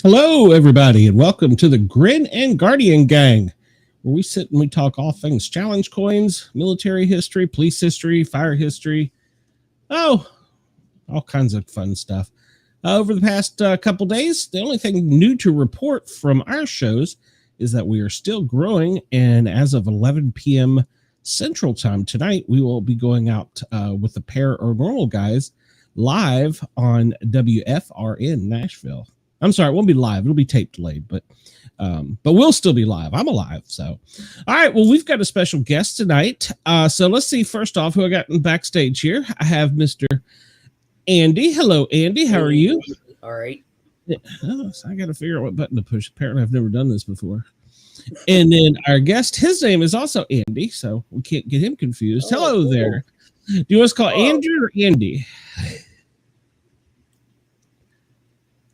Hello, everybody, and welcome to the Grin Guardian Gang, where we sit and we talk all things challenge coins, military history, police history, fire history, all kinds of fun stuff. Over the past couple days, the only thing new to report from our shows is that we are still growing, and as of 11 p.m. Central Time tonight, we will be going out with the Paranormal Guyz live on WFRN Nashville. I'm sorry, it won't be live. It'll be tape delayed, but we'll still be live. I'm alive. So, all right. Well, we've got a special guest tonight. So let's see. First off, who I got in backstage here? I have Mr. Andy. Hello, Andy. How are you? All right. So I got to figure out what button to push. Apparently, I've never done this before. And then our guest, his name is also Andy, so we can't get him confused. Hello there. Do you want us to call Andrew or Andy?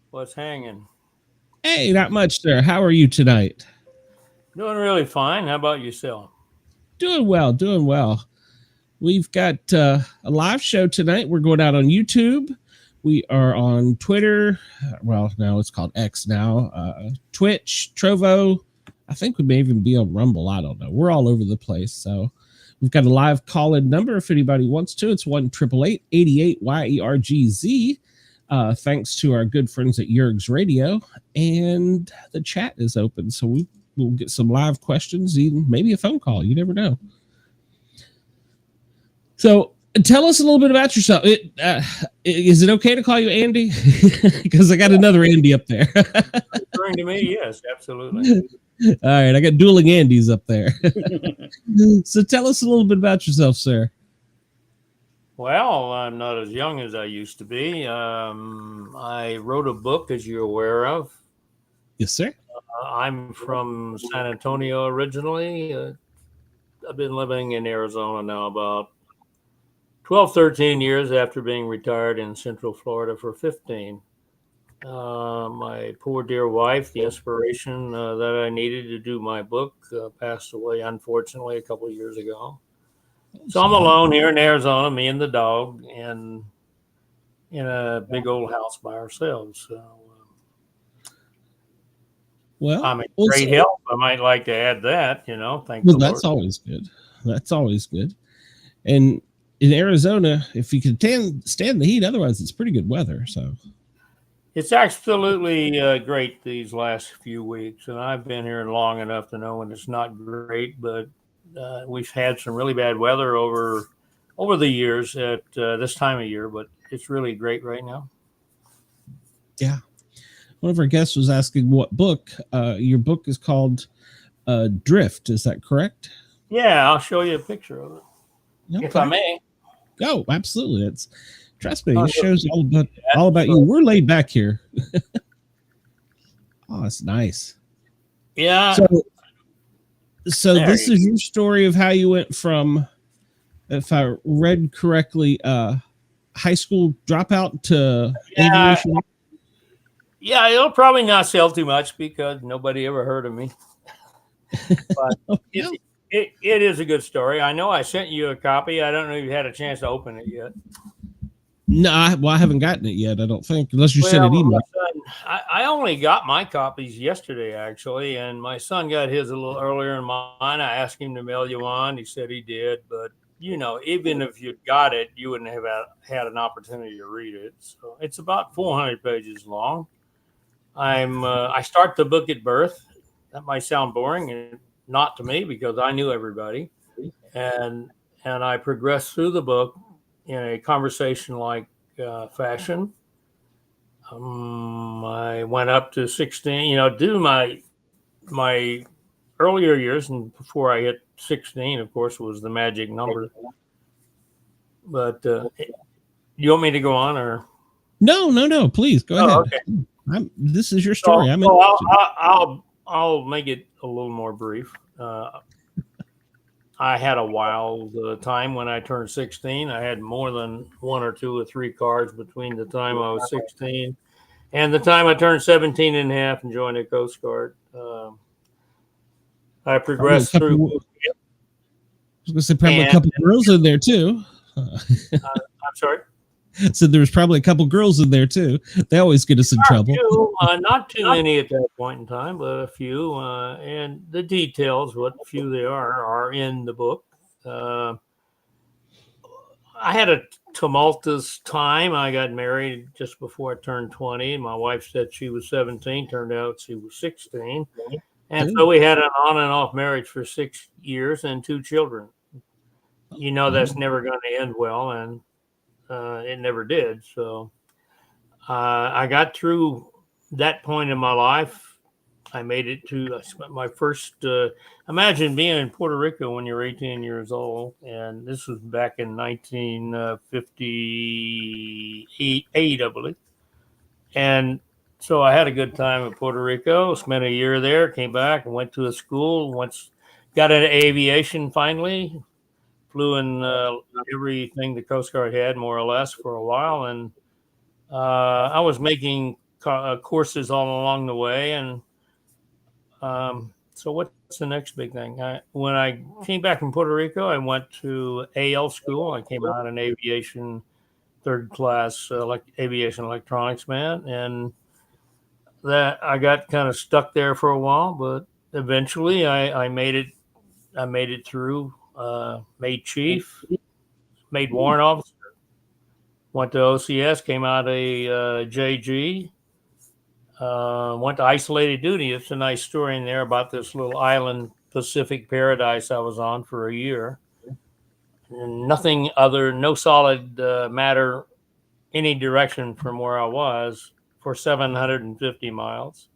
What's hanging? Hey, not much, sir. How are you tonight? Doing really fine. How about yourself? Doing well, doing well. We've got a live show tonight. We're going out on YouTube. We are on Twitter. Well, no, it's called X now. Twitch, Trovo. I think we may even be on Rumble. I don't know. We're all over the place. So we've got a live call-in number if anybody wants to. It's 1-888-88-YERGZ. Thanks to our good friends at Yerg's Radio, and the chat is open, so we'll get some live questions, even maybe a phone call. You never know. So tell us a little bit about yourself. Is it okay to call you Andy? Because I got another Andy up there. Referring to me, yes, absolutely. All right, I got dueling Andys up there. So tell us a little bit about yourself, sir. Well, I'm not as young as I used to be. I wrote a book, as you're aware of. Yes, sir. I'm from San Antonio originally. I've been living in Arizona now about 12, 13 years after being retired in Central Florida for 15. My poor dear wife, the inspiration that I needed to do my book, passed away, unfortunately, a couple of years ago. So I'm alone here in Arizona, me and the dog, and in a big old house by ourselves. So, well, I'm in great health. I might like to add that, thank well, the that's Lord. always good. That's always good. And in Arizona, if you can stand the heat, otherwise it's pretty good weather. So it's absolutely great these last few weeks, and I've been here long enough to know when it's not great, but we've had some really bad weather over the years at this time of year, but it's really great right now. Yeah. One of our guests was asking what book. Your book is called Drift. Is that correct? Yeah, I'll show you a picture of it, if I may. Oh, absolutely. Trust me, it shows all about you. We're laid back here. Oh, it's nice. Yeah. So this is your story of how you went from, if I read correctly, high school dropout to aviation. Yeah, it'll probably not sell too much because nobody ever heard of me. But it is a good story. I know I sent you a copy. I don't know if you had a chance to open it yet. No, I haven't gotten it yet, I don't think, unless you sent an email. I only got my copies yesterday, actually, and my son got his a little earlier than mine. I asked him to mail you one. He said he did, but, even if you got it, you wouldn't have had an opportunity to read it. So it's about 400 pages long. I start the book at birth. That might sound boring, and not to me because I knew everybody, and I progressed through the book in a conversation-like fashion. I went up to 16. Due to my earlier years, and before I hit 16, of course, was the magic number. But you want me to go on, or? No. Please go ahead. Okay. This is your story. I'll make it a little more brief. I had a wild time when I turned 16. I had more than 1 or 2 or 3 cars between the time I was 16 and the time I turned 17 and a half and joined the Coast Guard. I progressed through. I was going to say probably a couple girls in there too. I'm sorry? So there was probably a couple girls in there too. They always get us in trouble. Not too many at that point in time, but a few. And the details, what few they are in the book. I had a tumultuous time. I got married just before I turned 20. My wife said she was 17. Turned out she was 16. And so we had an on and off marriage for 6 years and 2 children. You know, that's never going to end well. And it never did. So I got through that point in my life. I made it to my first. Imagine being in Puerto Rico when you're 18 years old, and this was back in 1958, I believe. And so I had a good time in Puerto Rico. Spent a year there. Came back and went to a school. Got into aviation finally. Flew in everything the Coast Guard had, more or less, for a while, and I was making courses all along the way. And so, what's the next big thing? When I came back from Puerto Rico, I went to AL school. I came out in aviation, 3rd class, aviation electronics man, and that I got kind of stuck there for a while, but eventually I made it. I made it through. Made chief, made warrant officer, went to OCS, came out a JG, went to isolated duty. It's a nice story in there about this little island Pacific paradise I was on for a year. And no solid matter any direction from where I was for 750 miles.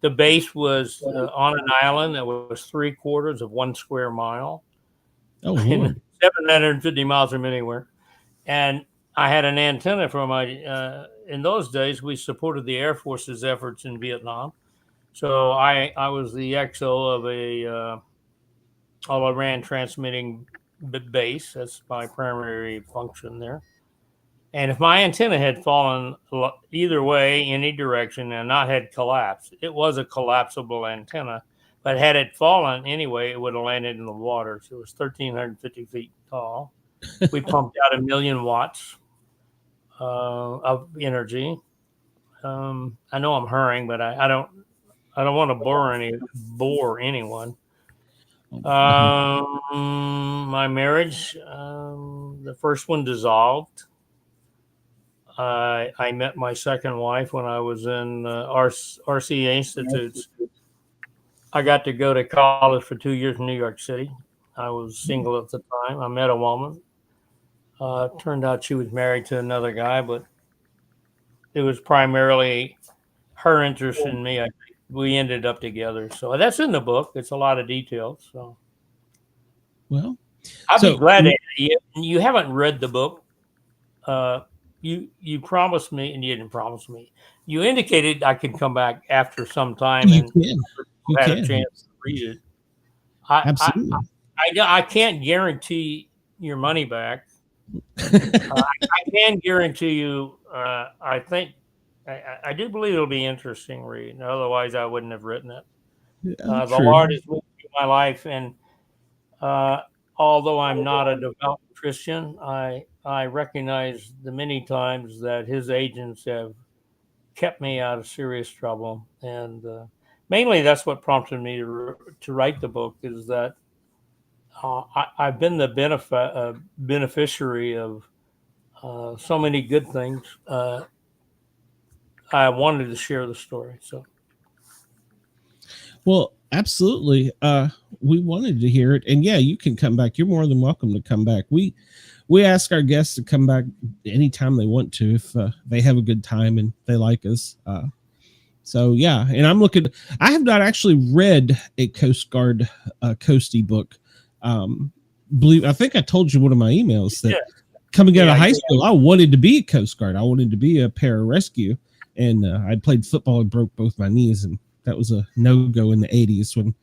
The base was on an island that was 3/4 of 1 square mile. Oh, Lord. 750 miles from anywhere. And I had an antenna for my, in those days, we supported the Air Force's efforts in Vietnam. So I was the XO of a all-around transmitting base. That's my primary function there. And if my antenna had fallen either way, any direction, and not had collapsed, it was a collapsible antenna. But had it fallen anyway, it would have landed in the water. So it was 1,350 feet tall. We pumped out 1 million watts of energy. I know I'm hurrying, but I don't want to bore anyone. My marriage, the first one dissolved. I met my second wife when I was in RCA Institutes. I got to go to college for 2 years in New York City. I was single at the time. I met a woman. Turned out she was married to another guy, but it was primarily her interest in me. I think we ended up together. So that's in the book. It's a lot of details. So, well, I'd be glad to. You haven't read the book. You promised me, and you didn't promise me. You indicated I could come back after some time and had a chance to read it. Absolutely. I can't guarantee your money back. I can guarantee you. I think I do believe it'll be interesting read. Otherwise, I wouldn't have written it. The Lord is with me in my life, and although I'm not a devout Christian, I recognize the many times that His agents have kept me out of serious trouble, and mainly that's what prompted me to write the book. Is that I've been the beneficiary of so many good things. I wanted to share the story. So, well, absolutely. We wanted to hear it, and yeah, you can come back. You're more than welcome to come back. We ask our guests to come back anytime they want to if they have a good time and they like us. So yeah, and I have not actually read a Coast Guard Coastie book. I think I told you one of my emails that coming out of high school, I wanted to be a Coast Guard. I wanted to be a pararescue, and I played football and broke both my knees, and that was a no-go in the 80s when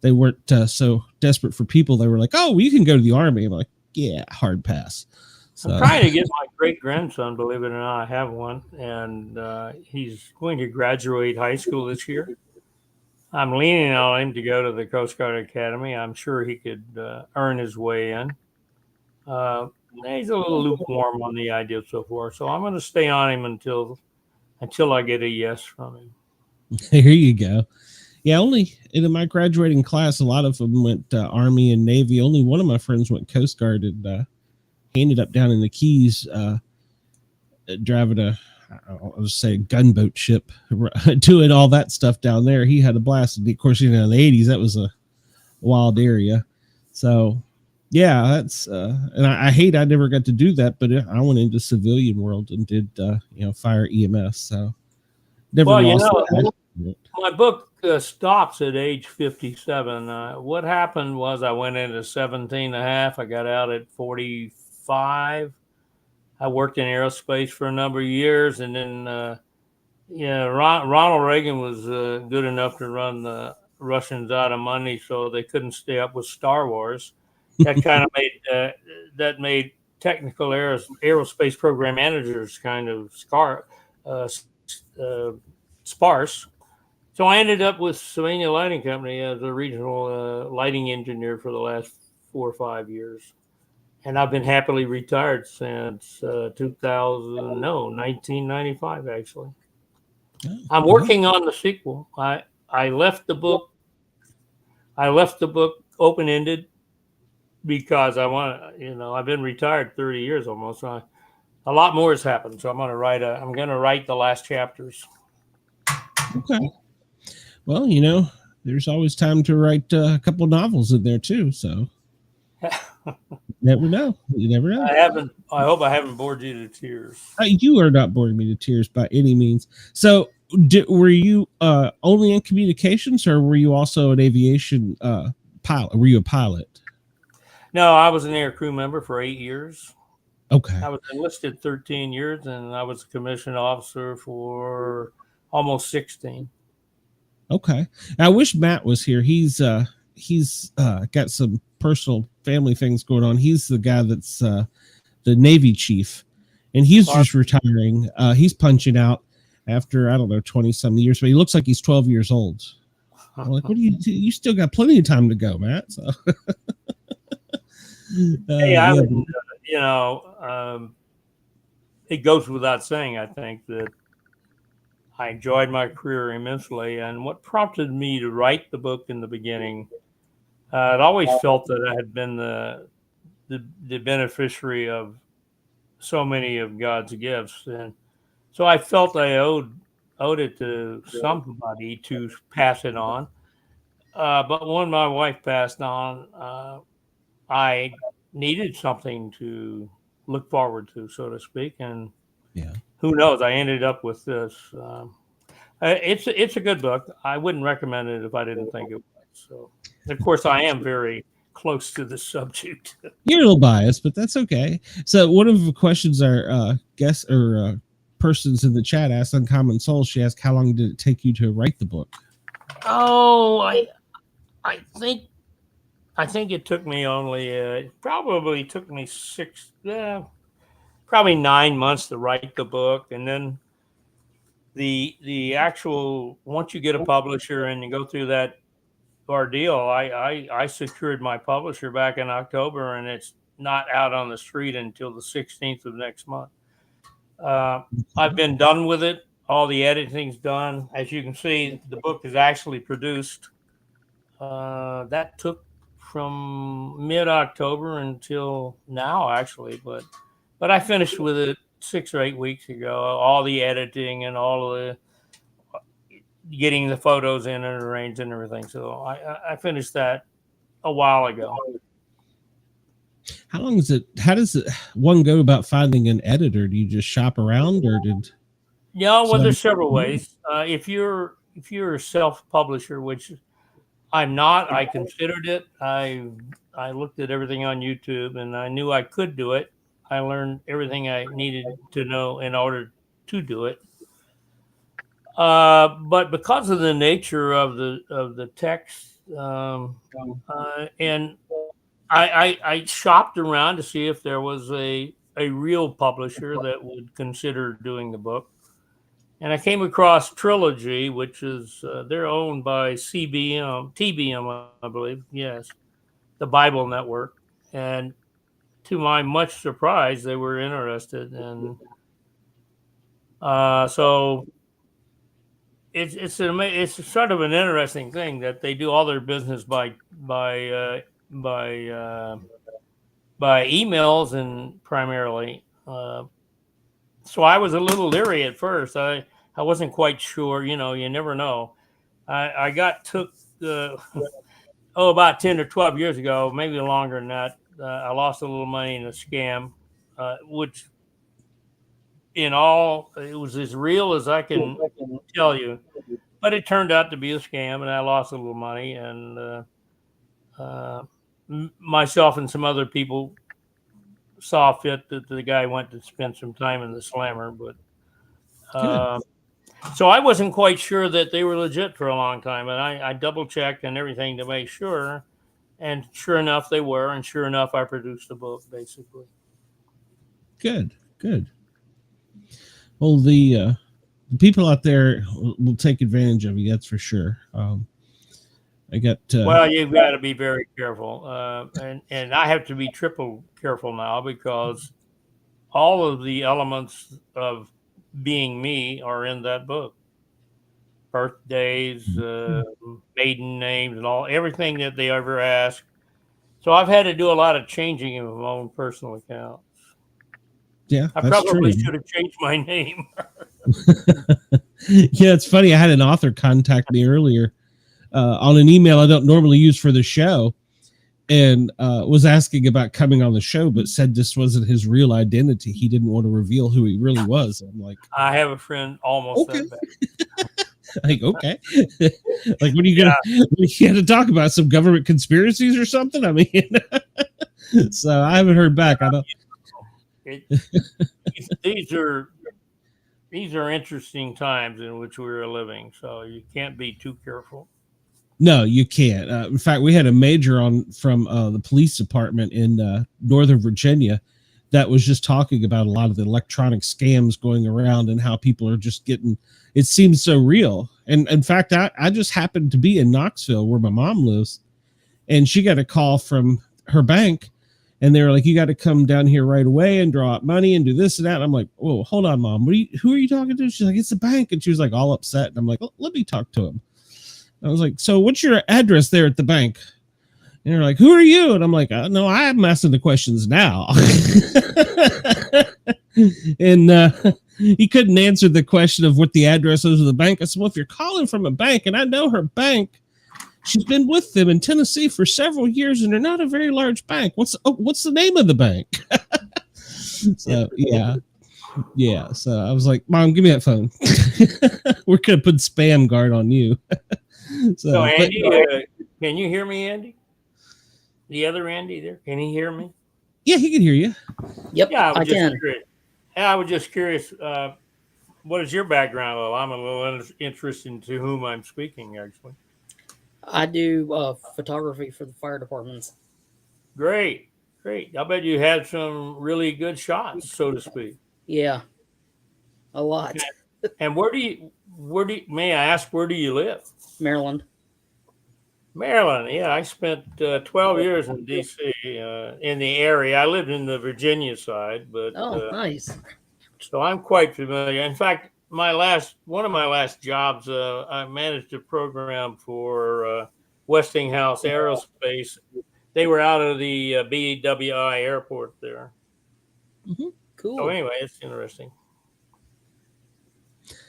they weren't so desperate for people. They were like, "Oh, well, you can go to the Army." I'm like, "Yeah, hard pass." So. I'm trying to get my great-grandson, believe it or not, I have one, and he's going to graduate high school this year. I'm leaning on him to go to the Coast Guard Academy. I'm sure he could earn his way in. He's a little lukewarm on the idea so far, so I'm going to stay on him until I get a yes from him. Here you go. Yeah, only in my graduating class, a lot of them went Army and Navy. Only one of my friends went Coast Guard, and he ended up down in the Keys driving I'll just say, gunboat ship, doing all that stuff down there. He had a blast. And of course, in the 80s, that was a wild area. So, yeah, that's and I hate I never got to do that, but I went into civilian world and did fire EMS. So never lost that. My book stops at age 57. What happened was I went into 17 and a half. I got out at 45. I worked in aerospace for a number of years, and then Ronald Reagan was good enough to run the Russians out of money, so they couldn't stay up with Star Wars. That kind of made technical aerospace program managers kind of sparse. So I ended up with Sylvania Lighting Company as a regional lighting engineer for the last 4 or 5 years. And I've been happily retired since 1995, actually. I'm working on the sequel. I left the book open-ended because I've been retired 30 years almost. So a lot more has happened. So I'm going to write the last chapters. Okay. Well, there's always time to write a couple novels in there too. So never know. You never know. I hope I haven't bored you to tears. You are not boring me to tears by any means. So, were you only in communications, or were you also an aviation pilot? Were you a pilot? No, I was an air crew member for 8 years. Okay. I was enlisted 13 years, and I was a commissioned officer for almost 16. Okay. I wish Matt was here. He's got some personal family things going on. He's the guy that's the Navy chief, and he's just retiring. He's punching out after, I don't know, 20 some years, but he looks like he's 12 years old. I'm like, what do you still got plenty of time to go, Matt. So it goes without saying, I think, that I enjoyed my career immensely, and what prompted me to write the book in the beginning, I'd always felt that I had been the beneficiary of so many of God's gifts, and so I felt I owed it to somebody to pass it on. But when my wife passed on, I needed something to look forward to, so to speak, and who knows? I ended up with this. It's a good book. I wouldn't recommend it if I didn't think it was. So, of course, I am very close to the subject. You're a little biased, but that's okay. So, one of the questions our guests or persons in the chat asked, Uncommon Soul, she asked, "How long did it take you to write the book?" Oh, I think it took me only probably took me probably 9 months to write the book, and then the actual, once you get a publisher and you go through that ordeal, I secured my publisher back in October, and it's not out on the street until the 16th of next month. I've been done with it. All the editing's done. As you can see, the book is actually produced. That took from mid-October until now, actually, but I finished with it 6 or 8 weeks ago. All the editing and all of the getting the photos in and arranged and everything. So I finished that a while ago. How long is it? How does one go about finding an editor? Do you just shop around, or did? Yeah, well, there's several ways. If you're a self-publisher, which I'm not, I considered it. I looked at everything on YouTube, and I knew I could do it. I learned everything I needed to know in order to do it. But because of the nature of the text, and I shopped around to see if there was a real publisher that would consider doing the book. And I came across Trilogy, which is they're owned by TBM, I believe. Yes, the Bible Network. And to my much surprise, they were interested, and so it's sort of an interesting thing that they do all their business by by emails and primarily. So I was a little leery at first. I wasn't quite sure. You know, you never know. I got took about 10 or 12 years ago, maybe longer than that. I lost a little money in a scam, which in all it was as real as I can tell you. But it turned out to be a scam, and I lost a little money. And myself and some other people saw fit that the guy went to spend some time in the slammer, but so I wasn't quite sure that they were legit for a long time, and I double checked and everything to make sure, and sure enough they were, and sure enough I produced a book basically. Good. Well, the people out there will take advantage of you, that's for sure. I got well, you've got to be very careful, and I have to be triple careful now because all of the elements of being me are in that book. Birthdays, maiden names, and everything that they ever ask. So I've had to do a lot of changing of my own personal accounts. Yeah, I probably should have changed my name. Yeah, it's funny. I had an author contact me earlier on an email I don't normally use for the show, and was asking about coming on the show, but said this wasn't his real identity. He didn't want to reveal who he really was. I'm like, I have a friend almost that bad. Like, okay. Like, what are you gonna you had to talk about some government conspiracies or something? I mean, so I haven't heard back. I don't. These are interesting times in which we're living, so you can't be too careful. No, you can't. In fact, we had a major on from the police department in Northern Virginia that was just talking about a lot of the electronic scams going around and how people are just getting, it seems so real. And in fact, I just happened to be in Knoxville where my mom lives, and she got a call from her bank, and they were like, you got to come down here right away and draw out money and do this and that. And I'm like, whoa, hold on, Mom. Who are you talking to? She's like, it's the bank. And she was like all upset. And I'm like, let me talk to him. I was like, so what's your address there at the bank? And they're like, who are you? And I'm like, no, I'm asking the questions now. And he couldn't answer the question of what the address is of the bank. I said, well, if you're calling from a bank, and I know her bank, she's been with them in Tennessee for several years, and they're not a very large bank. What's the name of the bank? So yeah. So I was like, Mom, give me that phone. We're gonna put spam guard on you. So Andy, can you hear me, Andy? The other Andy there, can he hear me? Yeah, he can hear you. Yep, yeah, I can. I was just curious. What is your background? Well, I'm a little interested in to whom I'm speaking, actually. I do photography for the fire departments. Great. I bet you had some really good shots, so to speak. Yeah, a lot. And where do you? May I ask, where do you live? Maryland. Yeah, I spent 12 years in D.C. In the area. I lived in the Virginia side, but nice. So I'm quite familiar. In fact, one of my last jobs, I managed a program for Westinghouse Aerospace. They were out of the BWI airport there. Mm-hmm. Cool. So anyway, it's interesting.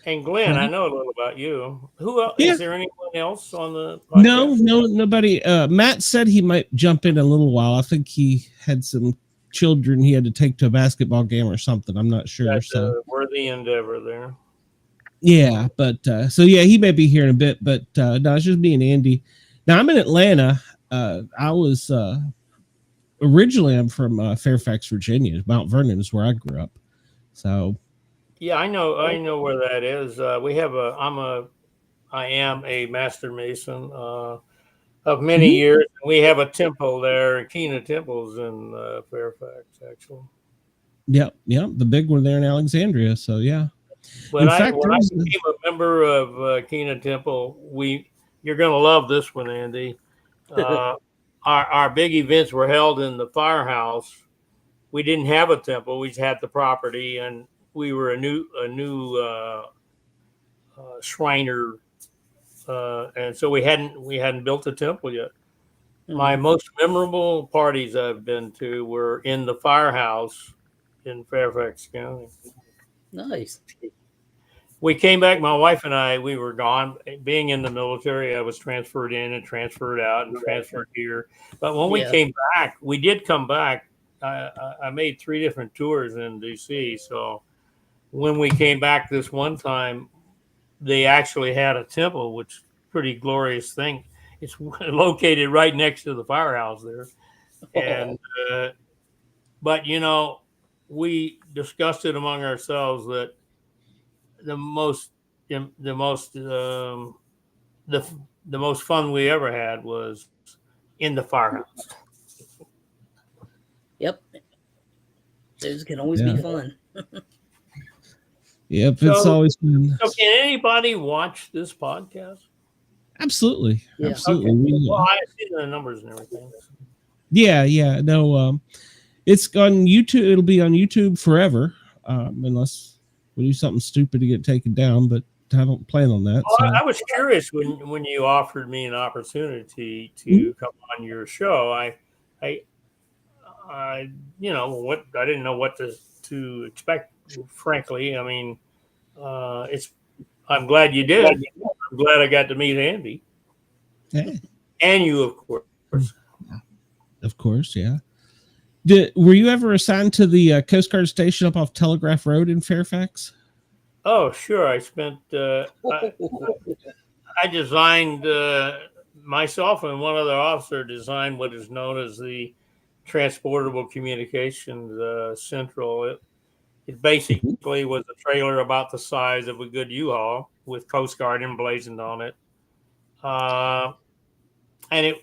And Glenn, I know a little about you. Who else? Yeah. Is there anyone else on the podcast? No, nobody. Matt said he might jump in a little while. I think he had some children he had to take to a basketball game or something. I'm not sure. That's a worthy endeavor there. Yeah, but so yeah, he may be here in a bit, but no, it's just me and Andy. Now I'm in Atlanta. I was originally I'm from Fairfax, Virginia. Mount Vernon is where I grew up. So Yeah, I know where that is. I am a master mason of many mhm. years. We have a temple there, Keena Temples in Fairfax, actually. Yep, yep, the big one there in Alexandria. So yeah. When In I fact, when I there's became a member of Keena Temple, you're going to love this one, Andy. Uh, our big events were held in the firehouse. We didn't have a temple; we just had the property, and we were a new Shriner, and so we hadn't built a temple yet. My Mhm. most memorable parties I've been to were in the firehouse in Fairfax County. Nice. We came back, my wife and I, we were gone. Being in the military, I was transferred in and transferred out and transferred here. But when we Yeah. came back, we did come back. I made 3 different tours in DC. So when we came back this one time, they actually had a temple, which is a pretty glorious thing. It's located right next to the firehouse there. And, Oh, but we discussed it among ourselves that the most, the most, the the most fun we ever had was in the firehouse. yep. Those can always be yeah, fun. yep. It's So, always been so can anybody watch this podcast? absolutely, Yeah. Okay. absolutely. We, Well, I see the numbers and everything. yeah, yeah. No, it's on YouTube. It'll be on YouTube forever, unless we do something stupid to get taken down. But I don't plan on that. Well, So I was curious when you offered me an opportunity mhm. to come on your show. I, what I didn't know what to expect. Frankly, I mean, it's. I'm glad you did. I'm glad I got to meet Andy Yeah, and you, of course. of course, yeah. Were you ever assigned to the Coast Guard station up off Telegraph Road in Fairfax? Oh, sure. I spent. I designed myself and one other officer designed what is known as the Transportable Communications Central. It Mhm. basically was a trailer about the size of a good U-Haul with Coast Guard emblazoned on it, uh, and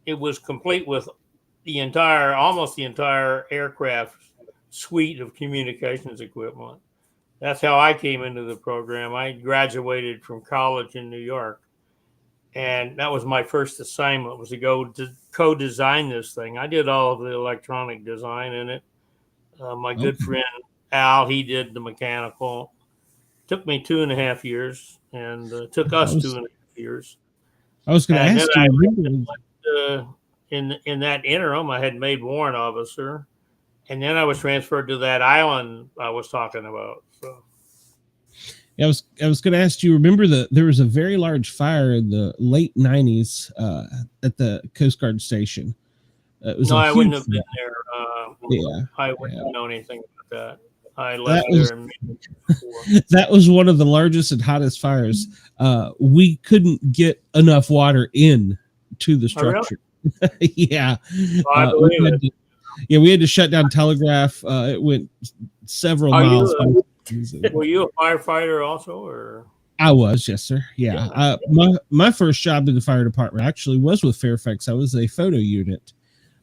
it was complete with almost the entire aircraft suite of communications equipment. That's how I came into the program. I graduated from college in New York, and that was my first assignment was to go to co-design this thing. I did all of the electronic design in it. My good Okay. friend Al, he did the mechanical. Took me 2.5 years, and took I us two was and a half years. I was going to And then ask I you. Remember? in that interim, I had made warrant officer, and then I was transferred to that island I was talking about. So I was going to ask. Do you remember there was a very large fire in the late '90s at the Coast Guard station? It was no, a I wouldn't huge have been fire. there. Yeah, I wouldn't yeah. have known anything about that. I That left was there in '84. that was one of the largest and hottest fires. We couldn't get enough water in to the Oh, really? structure. Yeah, Well, I we believe it. had to, yeah, we had to shut down telegraph. It went several Are you? miles. Were you a firefighter also, or? I was, yes, sir. Yeah. Yeah. My first job in the fire department actually was with Fairfax. I was a photo unit.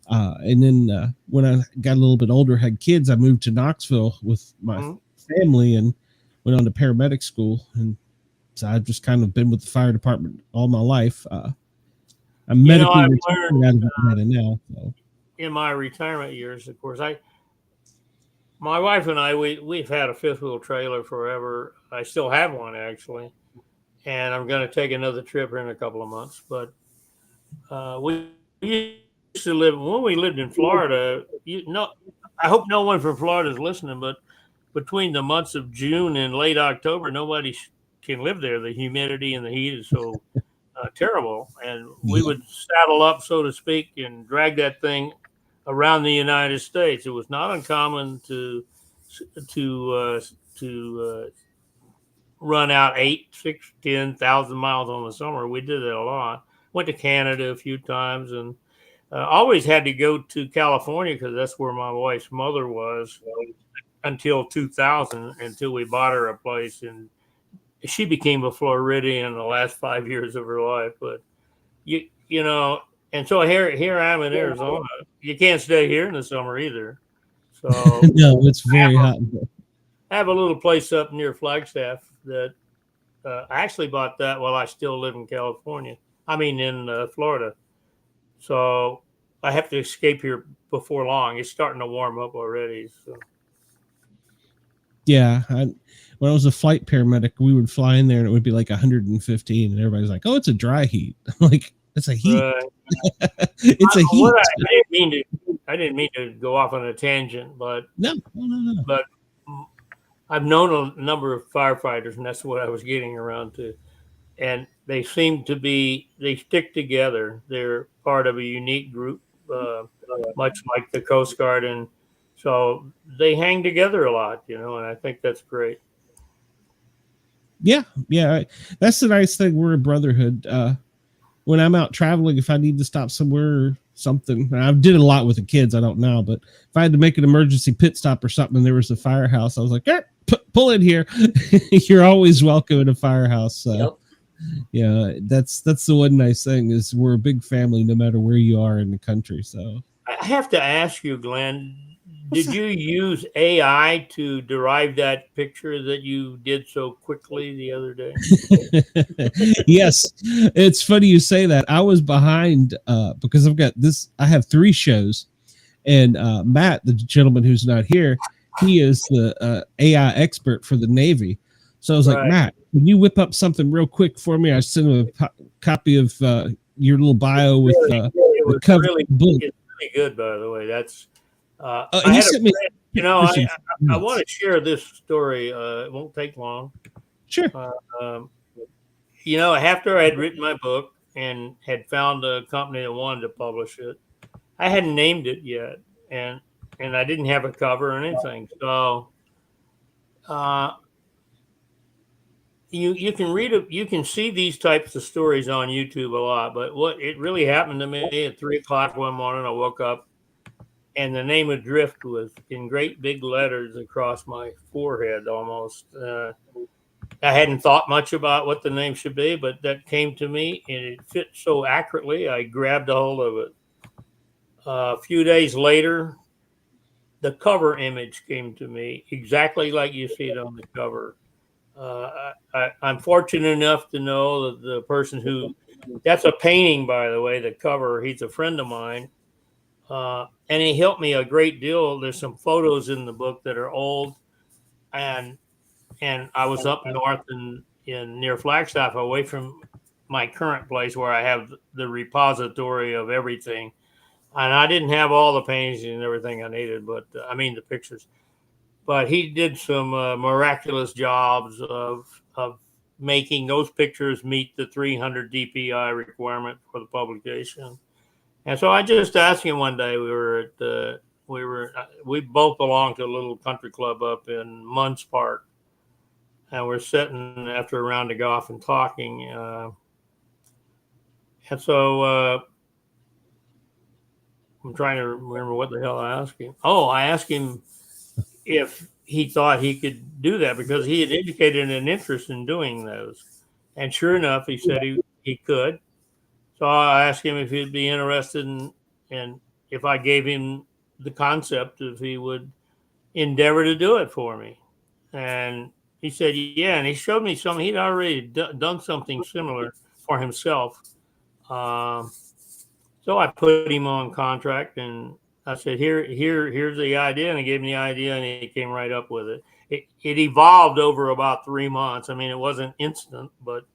And then when I got a little bit older, had kids, I moved to Knoxville with my Mhm. family and went on to paramedic school. And so I've just kind of been with the fire department all my life. I'm medically I've learned retired out of Atlanta now. So. in my retirement years, of course, my wife and I, we've had a fifth wheel trailer forever. I still have one actually, and I'm going to take another trip here in a couple of months. But we used to live when we lived in Florida. I hope no one from Florida is listening, but between the months of June and late October, nobody can live there. The humidity and the heat is so terrible, and we Yeah. would saddle up, so to speak, and drag that thing around the United States. It was not uncommon to run out 8, 6, 10,000 miles on the summer. We did that a lot. Went to Canada a few times, and always had to go to California because that's where my wife's mother was until 2000, until we bought her a place, and she became a Floridian in the last 5 years of her life. But you know, and so here I'm in Arizona. You can't stay here in the summer either. So No, it's very hot. I have a little place up near Flagstaff that I actually bought that while I still live in California. I mean, in Florida. So I have to escape here before long. It's starting to warm up already. So. Yeah, when I was a flight paramedic, we would fly in there and it would be like 115, and everybody's like, "Oh, it's a dry heat." Like, it's a heat. Right. It's a heat. I didn't mean to go off on a tangent, but No. But I've known a number of firefighters, and that's what I was getting around to. And they seem to they stick together. They're part of a unique group, much like the Coast Guard, and so they hang together a lot, and I think that's great. Yeah, that's the nice thing. We're a brotherhood. When I'm out traveling, if I need to stop somewhere or something, I did a lot with the kids. I don't now, but if I had to make an emergency pit stop or something, and there was a firehouse, I was like, pull in here. You're always welcome in a firehouse. Yep. Yeah, that's the one nice thing is we're a big family no matter where you are in the country. So I have to ask you, Glenn, did you use AI to derive that picture that you did so quickly the other day? Yes, it's funny you say that. I was behind because I have 3 shows, and Matt, the gentleman who's not here, he is the AI expert for the Navy. So I was like, Matt, can you whip up something real quick for me? I sent him a copy of your little bio with the cover. It's really good, by the way. That's I want to share this story. It won't take long. Sure. After I had written my book and had found a company that wanted to publish it, I hadn't named it yet, and I didn't have a cover or anything. So you can read it, you can see these types of stories on YouTube a lot, but what it really happened to me at 3:00 one morning, I woke up and the name Adrift was in great big letters across my forehead almost. I hadn't thought much about what the name should be, but that came to me and it fit so accurately, I grabbed a hold of it. A few days later, the cover image came to me exactly like you see it on the cover. I'm fortunate enough to know that the person that's a painting, by the way, the cover, he's a friend of mine. And he helped me a great deal. There's some photos in the book that are old, and I was up north in near Flagstaff, away from my current place where I have the repository of everything. And I didn't have all the paintings and everything I needed, but the pictures. But he did some miraculous jobs of making those pictures meet the 300 DPI requirement for the publication. And so I just asked him one day. We both belonged to a little country club up in Munns Park, and we're sitting after a round of golf and talking. And so I'm trying to remember what the hell I asked him. Oh, I asked him if he thought he could do that because he had indicated an interest in doing those. And sure enough, he said he could. So I asked him if he'd be interested in if I gave him the concept, if he would endeavor to do it for me. And he said, yeah. And he showed me something. He'd already done something similar for himself. So I put him on contract and I said, here's the idea. And I gave him the idea and he came right up with it. It evolved over about 3 months. It wasn't instant, but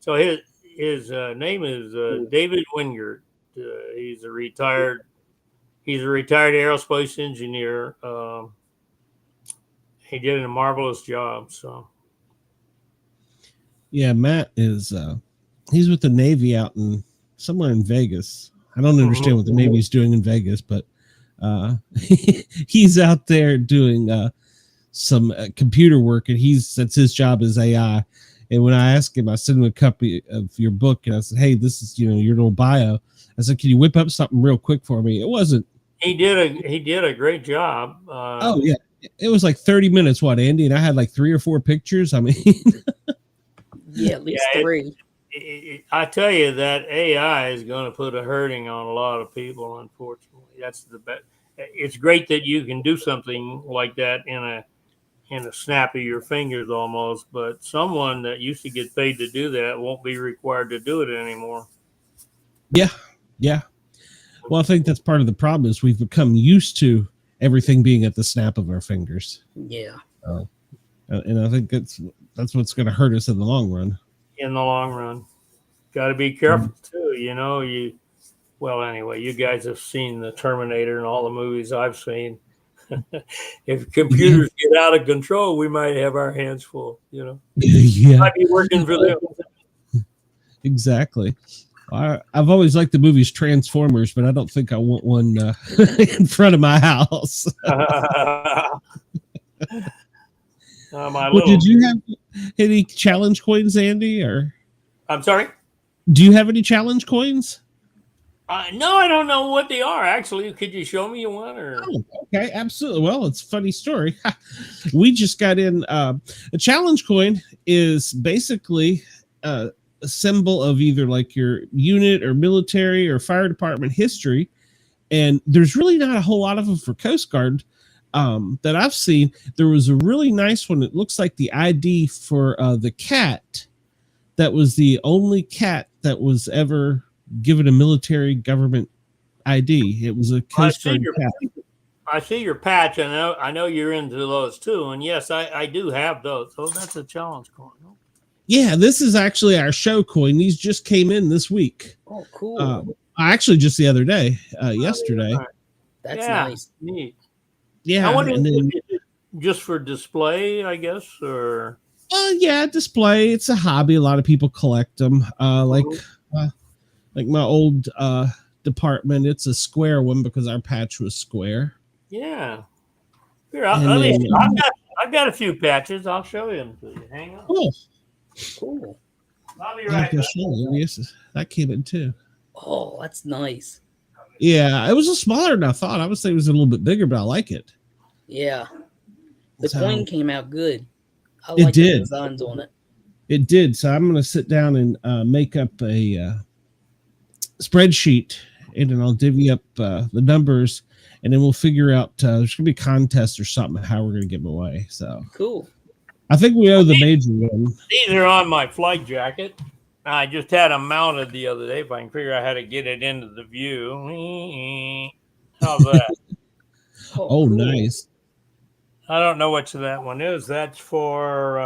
so his name is David Wingert. He's a retired aerospace engineer. He did a marvelous job. So, yeah, Matt is he's with the Navy out in somewhere in Vegas. I don't understand what the Navy's doing in Vegas, but he's out there doing some computer work, and that's his job is AI. And when I asked him, I sent him a copy of your book, and I said, "Hey, this is your little bio." I said, "Can you whip up something real quick for me?" It wasn't. He did a great job. Oh yeah, it was like 30 minutes. What, Andy? And I had like 3 or 4 pictures. I mean, yeah, at least 3. I tell you that AI is going to put a hurting on a lot of people. Unfortunately, that's the best. It's great that you can do something like that in a snap of your fingers almost, but someone that used to get paid to do that won't be required to do it anymore. Yeah. Well, I think that's part of the problem is we've become used to everything being at the snap of our fingers. Yeah. And I think that's what's going to hurt us in the long run. In the long run, got to be careful too. Anyway, you guys have seen the Terminator and all the movies I've seen. If computers get out of control, we might have our hands full. Yeah, might be working for them. Exactly. I've always liked the movies Transformers, but I don't think I want one in front of my house. Did you have any challenge coins, Andy? Or I'm sorry? Do you have any challenge coins? No, I don't know what they are. Actually, could you show me one? Or okay, absolutely. Well, it's a funny story. We just got in. A challenge coin is basically a symbol of either like your unit or military or fire department history, and there's really not a whole lot of them for Coast Guard that I've seen. There was a really nice one. It looks like the ID for the cat. That was the only cat that was ever given a military government ID. It was a Coast Guard cat. I see your patch. I know you're into those too. And yes, I do have those. So that's a challenge coin. Yeah, this is actually our show coin. These just came in this week. Oh, cool. Actually, just the other day, yesterday. That's nice. Neat. Yeah. And then, just for display, I guess, or? Yeah, display. It's a hobby. A lot of people collect them. Like my old department, it's a square one because our patch was square. Yeah. Here, I've got a few patches. I'll show them to you. Hang on. Cool. I'll be right back. Yes, that came in too. Oh, that's nice. Yeah, it was a smaller than I thought. I would say it was a little bit bigger, but I like it. Yeah. The coin came out good. I like the designs on it. It did. So I'm going to sit down and make up a spreadsheet, and then I'll divvy up the numbers, and then we'll figure out there's going to be a contest or something how we're going to give them away. So cool. I think we owe the major one. These are on my flight jacket. I just had them mounted the other day. If I can figure out how to get it into the view. How's that? Oh, cool. Nice. I don't know what that one is. That's for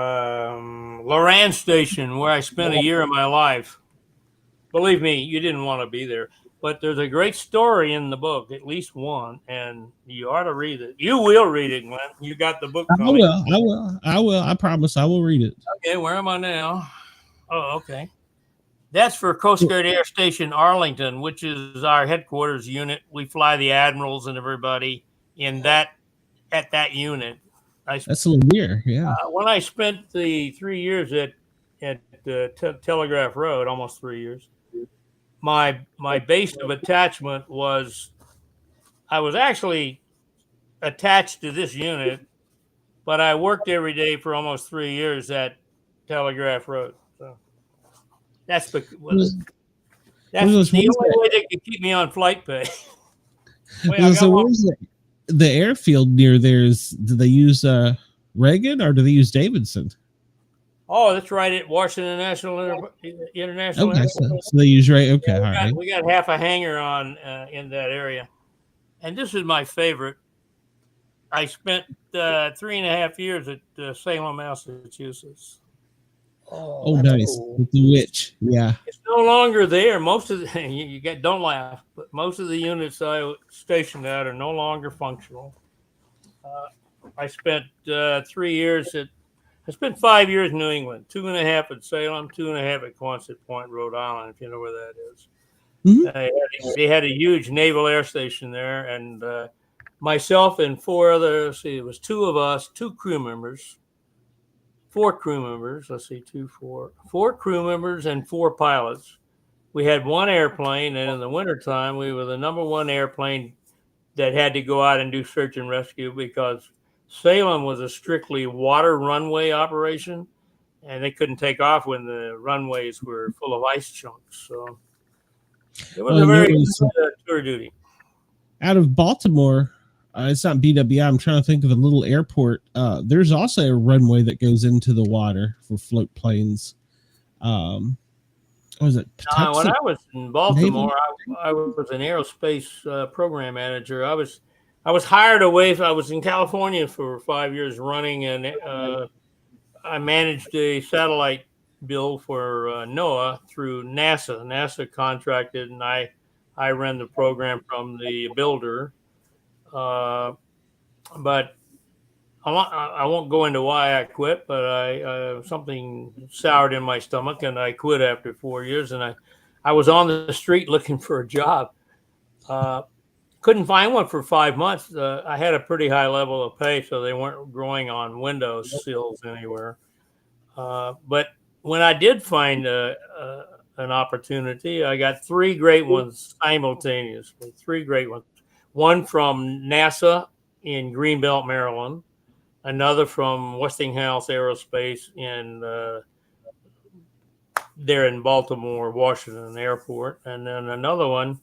Loran Station, where I spent a year of my life. Believe me, you didn't want to be there. But there's a great story in the book, at least one, and you ought to read it. You will read it, Glenn. You got the book. I will. I promise I will read it. Okay, where am I now? Oh, okay. That's for Coast Guard Air Station Arlington, which is our headquarters unit. We fly the admirals and everybody at that unit. That's a little weird, yeah. When I spent the 3 years at Telegraph Road, almost 3 years, my base of attachment was, I was actually attached to this unit, but I worked every day for almost 3 years at Telegraph Road. So that's the only way they could keep me on flight pay. So where's the airfield near there? Do they use Reagan or do they use Davidson? Oh, that's right at Washington International Okay, Airport. So they use Okay, all right. We got half a hangar on in that area, and this is my favorite. I spent 3.5 years at Salem, Massachusetts. Oh, nice. Cool. With the witch, yeah. It's no longer there. Most of the don't laugh, but most of the units I stationed at are no longer functional. I spent 3 years I spent 5 years in New England, 2.5 at Salem, 2.5 at Quonset Point, Rhode Island, if you know where that is. Mm-hmm. They had a huge naval air station there, and myself and 4 others, it was 2 of us, 2 crew members, 4 crew members. Let's see, 4 crew members and 4 pilots. We had 1 airplane, and in the wintertime, we were the number 1 airplane that had to go out and do search and rescue because Salem was a strictly water runway operation, and they couldn't take off when the runways were full of ice chunks. So it was a very good tour duty. Out of Baltimore, it's not BWI. I'm trying to think of a little airport. There's also a runway that goes into the water for float planes. What was it? When I was in Baltimore, I was an aerospace program manager. I was hired away. I was in California for 5 years running, and I managed a satellite bill for NOAA through NASA. NASA contracted, and I ran the program from the builder. But I won't go into why I quit, but something soured in my stomach, and I quit after 4 years. And I was on the street looking for a job. Couldn't find one for 5 months. I had a pretty high level of pay, so they weren't growing on window sills anywhere. But when I did find an opportunity, I got 3 great ones simultaneously. 3 great ones. One from NASA in Greenbelt, Maryland. Another from Westinghouse Aerospace there in Baltimore, Washington Airport. And then another one,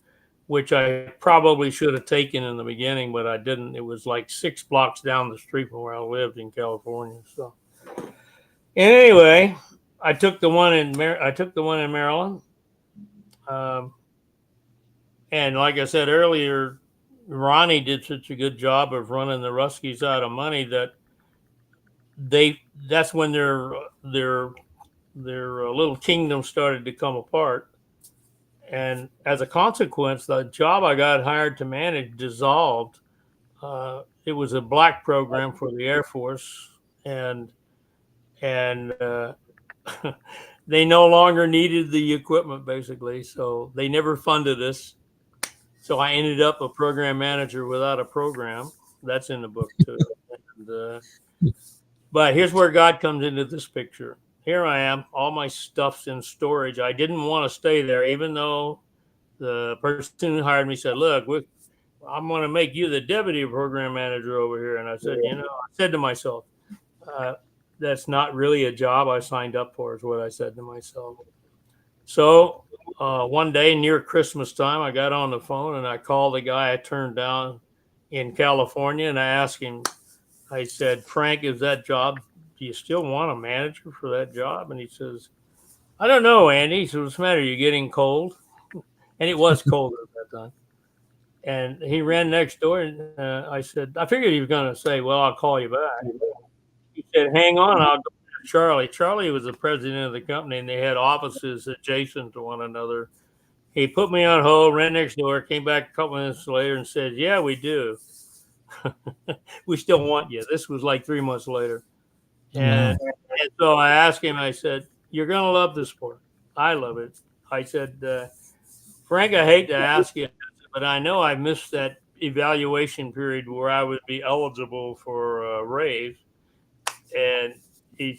which I probably should have taken in the beginning, but I didn't. It was like 6 blocks down the street from where I lived in California. So anyway, I took the one in Maryland. And like I said earlier, Ronnie did such a good job of running the Ruskies out of money that that's when their little kingdom started to come apart. And as a consequence, the job I got hired to manage dissolved. It was a black program for the Air Force, and they no longer needed the equipment, basically. So they never funded us. So I ended up a program manager without a program. That's in the book too. But here's where God comes into this picture. Here I am. All my stuff's in storage. I didn't want to stay there, even though the person who hired me said, look, I'm going to make you the deputy program manager over here. And I said, I said to myself, that's not really a job I signed up for, is what I said to myself. So one day near Christmas time, I got on the phone and I called the guy I turned down in California, and I asked him, I said, Frank, is that job, do you still want a manager for that job? And he says, I don't know, Andy. He said, what's the matter? You're getting cold? And it was cold at that time. And he ran next door, and I said, I figured he was going to say, well, I'll call you back. He said, hang on, I'll go to Charlie. Charlie was the president of the company, and they had offices adjacent to one another. He put me on hold, ran next door, came back a couple minutes later and said, yeah, we do. We still want you. This was like 3 months later. And so I asked him, I said, you're going to love this sport. I love it. I said, Frank, I hate to ask you, but I know I missed that evaluation period where I would be eligible for a raise. And he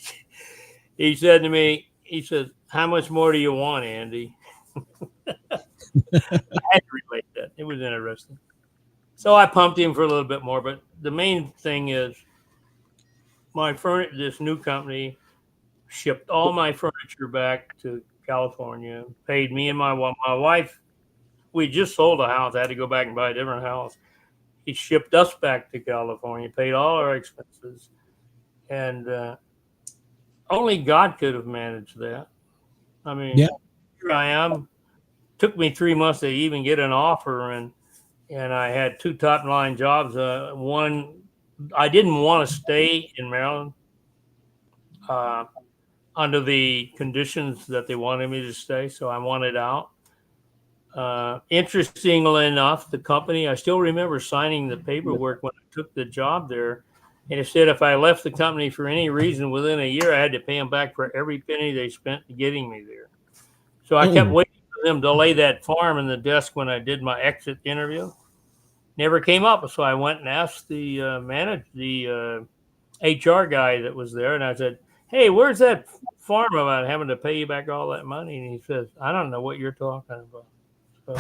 said to me, he says, how much more do you want, Andy? I had to relate that. It was interesting. So I pumped him for a little bit more, but the main thing is this new company shipped all my furniture back to California, paid me and my wife. We just sold a house. I had to go back and buy a different house. He shipped us back to California, paid all our expenses. And only God could have managed that. I mean, Here I am. Took me 3 months to even get an offer, and I had 2 top line jobs. One, I didn't want to stay in Maryland under the conditions that they wanted me to stay, so I wanted out. Interestingly enough, the company, I still remember signing the paperwork when I took the job there, and it said if I left the company for any reason within a year, I had to pay them back for every penny they spent getting me there. So I kept waiting for them to lay that farm in the desk when I did my exit interview. Never came up, so I went and asked the HR guy that was there, and I said, "Hey, where's that farm about having to pay you back all that money?" And he says, "I don't know what you're talking about." So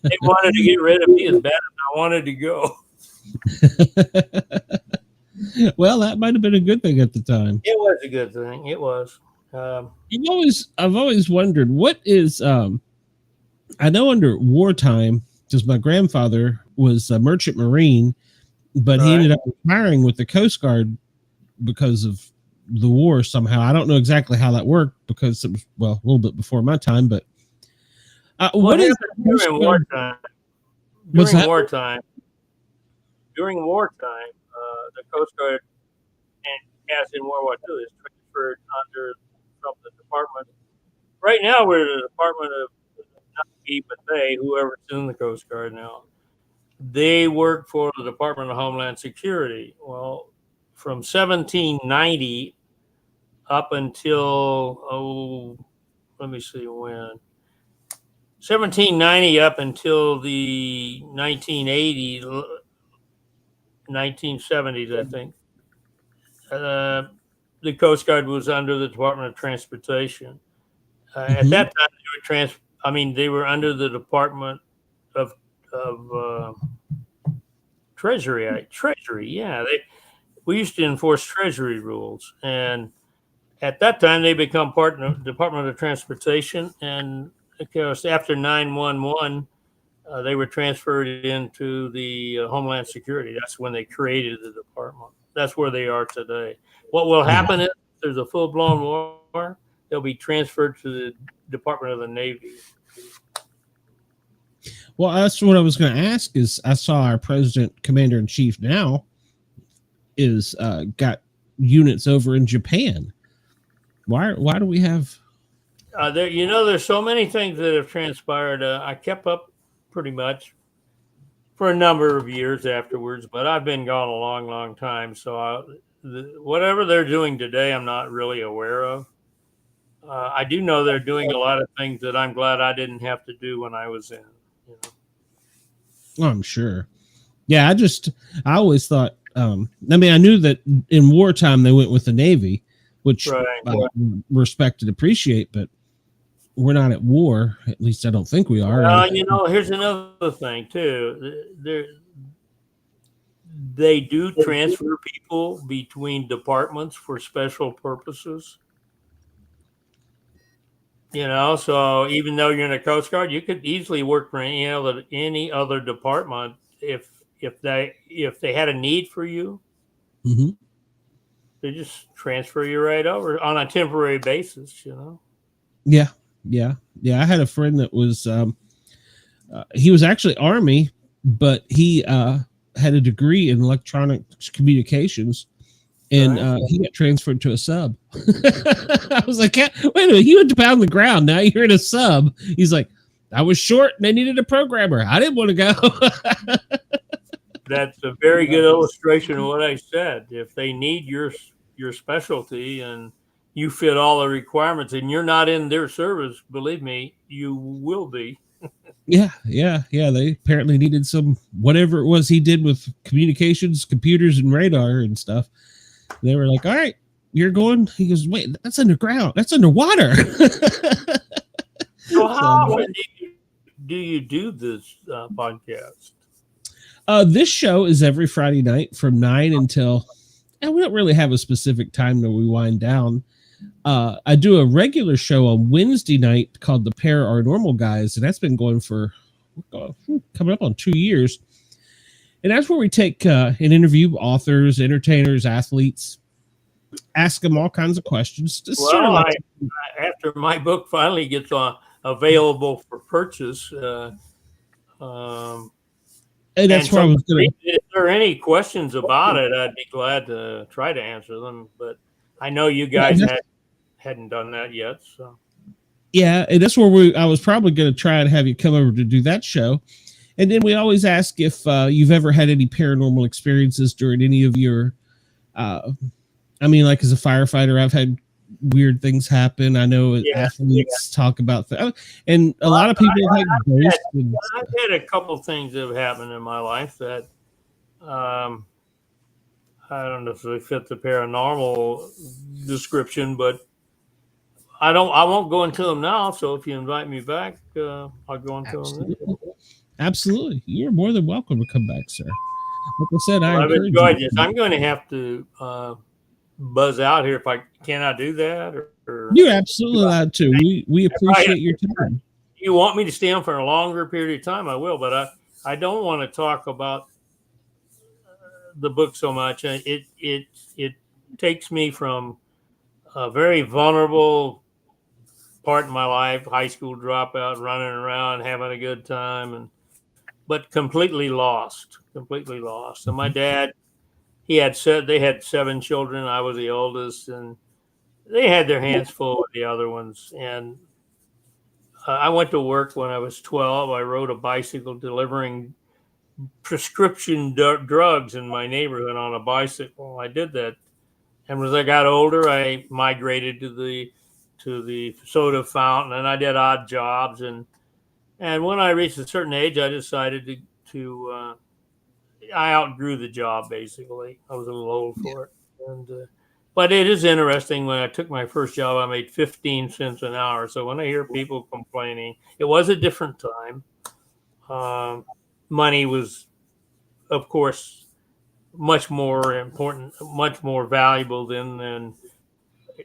they wanted to get rid of me as bad as I wanted to go. Well, that might have been a good thing at the time. It was a good thing. It was. I've always wondered what is I know under wartime, because my grandfather was a merchant marine, but he ended up retiring with the Coast Guard because of the war somehow. I don't know exactly how that worked because it was, well, a little bit before my time, but what is during wartime? During wartime, the Coast Guard, and as in World War II, is transferred from the department. Right now, we're the Department of not we, but they, whoever's in the Coast Guard now. They work for the Department of Homeland Security. Well, from 1790 up until let me see when. 1790 up until the 1970s, I think. The Coast Guard was under the Department of Transportation. At that time, they were under the Department of Treasury. Treasury, yeah. We used to enforce Treasury rules, and at that time they become part of the Department of Transportation. And of course, after 9/11, they were transferred into the Homeland Security. That's when they created the department. That's where they are today. What will happen is there's a full-blown war, they'll be transferred to the Department of the Navy. Well, that's what I was going to ask. Is I saw our president, commander in chief now, is got units over in Japan. Why do we have? There's so many things that have transpired. I kept up pretty much for a number of years afterwards, but I've been gone a long, long time. So whatever they're doing today, I'm not really aware of. I do know they're doing a lot of things that I'm glad I didn't have to do when I was in. Oh, I'm sure. Yeah, I always thought. I knew that in wartime they went with the Navy, which I respect and appreciate, but we're not at war. At least I don't think we are. Here's another thing too. They do transfer people between departments for special purposes. So even though you're in the Coast Guard, you could easily work for any other department if they had a need for you. Mm-hmm. They just transfer you right over on a temporary basis. Yeah. I had a friend that was he was actually Army, but he had a degree in electronic communications. And he got transferred to a sub. I was like, wait a minute, you had to pound the ground. Now you're in a sub. He's like, I was short and they needed a programmer. I didn't want to go. That's a very good illustration of what I said. If they need your specialty and you fit all the requirements and you're not in their service, believe me, you will be. Yeah. They apparently needed some, whatever it was he did with communications, computers, and radar and stuff. They were like, all right, you're going. He goes, wait, that's underground. That's underwater. So how often do you do this podcast? This show is every Friday night from 9 until, and we don't really have a specific time that we wind down. I do a regular show on Wednesday night called The Paranormal Guyz, and that's been going for coming up on 2 years. And that's where we take and interview authors, entertainers, athletes, ask them all kinds of questions. After my book finally gets available for purchase, and that's where I was going to. If there are any questions about it, I'd be glad to try to answer them. But I know you guys hadn't done that yet, so. Yeah, and that's where I was probably going to try and have you come over to do that show. And then we always ask if you've ever had any paranormal experiences during any of your, like as a firefighter, I've had weird things happen. I know athletes talk about that. And a lot of people have ghosts. I've had a couple things that have happened in my life that I don't know if they fit the paranormal description, but I won't go into them now. So if you invite me back, I'll go into them then. Absolutely. You're more than welcome to come back, sir. Like I said, I Well, I've encourage enjoyed you. this. I'm going to have to buzz out here. Can I do that? Or You're absolutely allowed to. We appreciate your time. you want me to stay on for a longer period of time, I will. But I don't want to talk about the book so much. It takes me from a very vulnerable part in my life, high school dropout, running around, having a good time, but completely lost. And my dad, they had 7 children. I was the oldest, and they had their hands full with the other ones. And I went to work when I was 12. I rode a bicycle delivering prescription drugs in my neighborhood on a bicycle. I did that, and as I got older, I migrated to the soda fountain, and I did odd jobs. And when I reached a certain age, I decided to I outgrew the job. Basically, I was a little old for it. And but it is interesting. When I took my first job, I made 15 cents an hour. So when I hear people complaining, it was a different time. Money was, of course, much more important, much more valuable than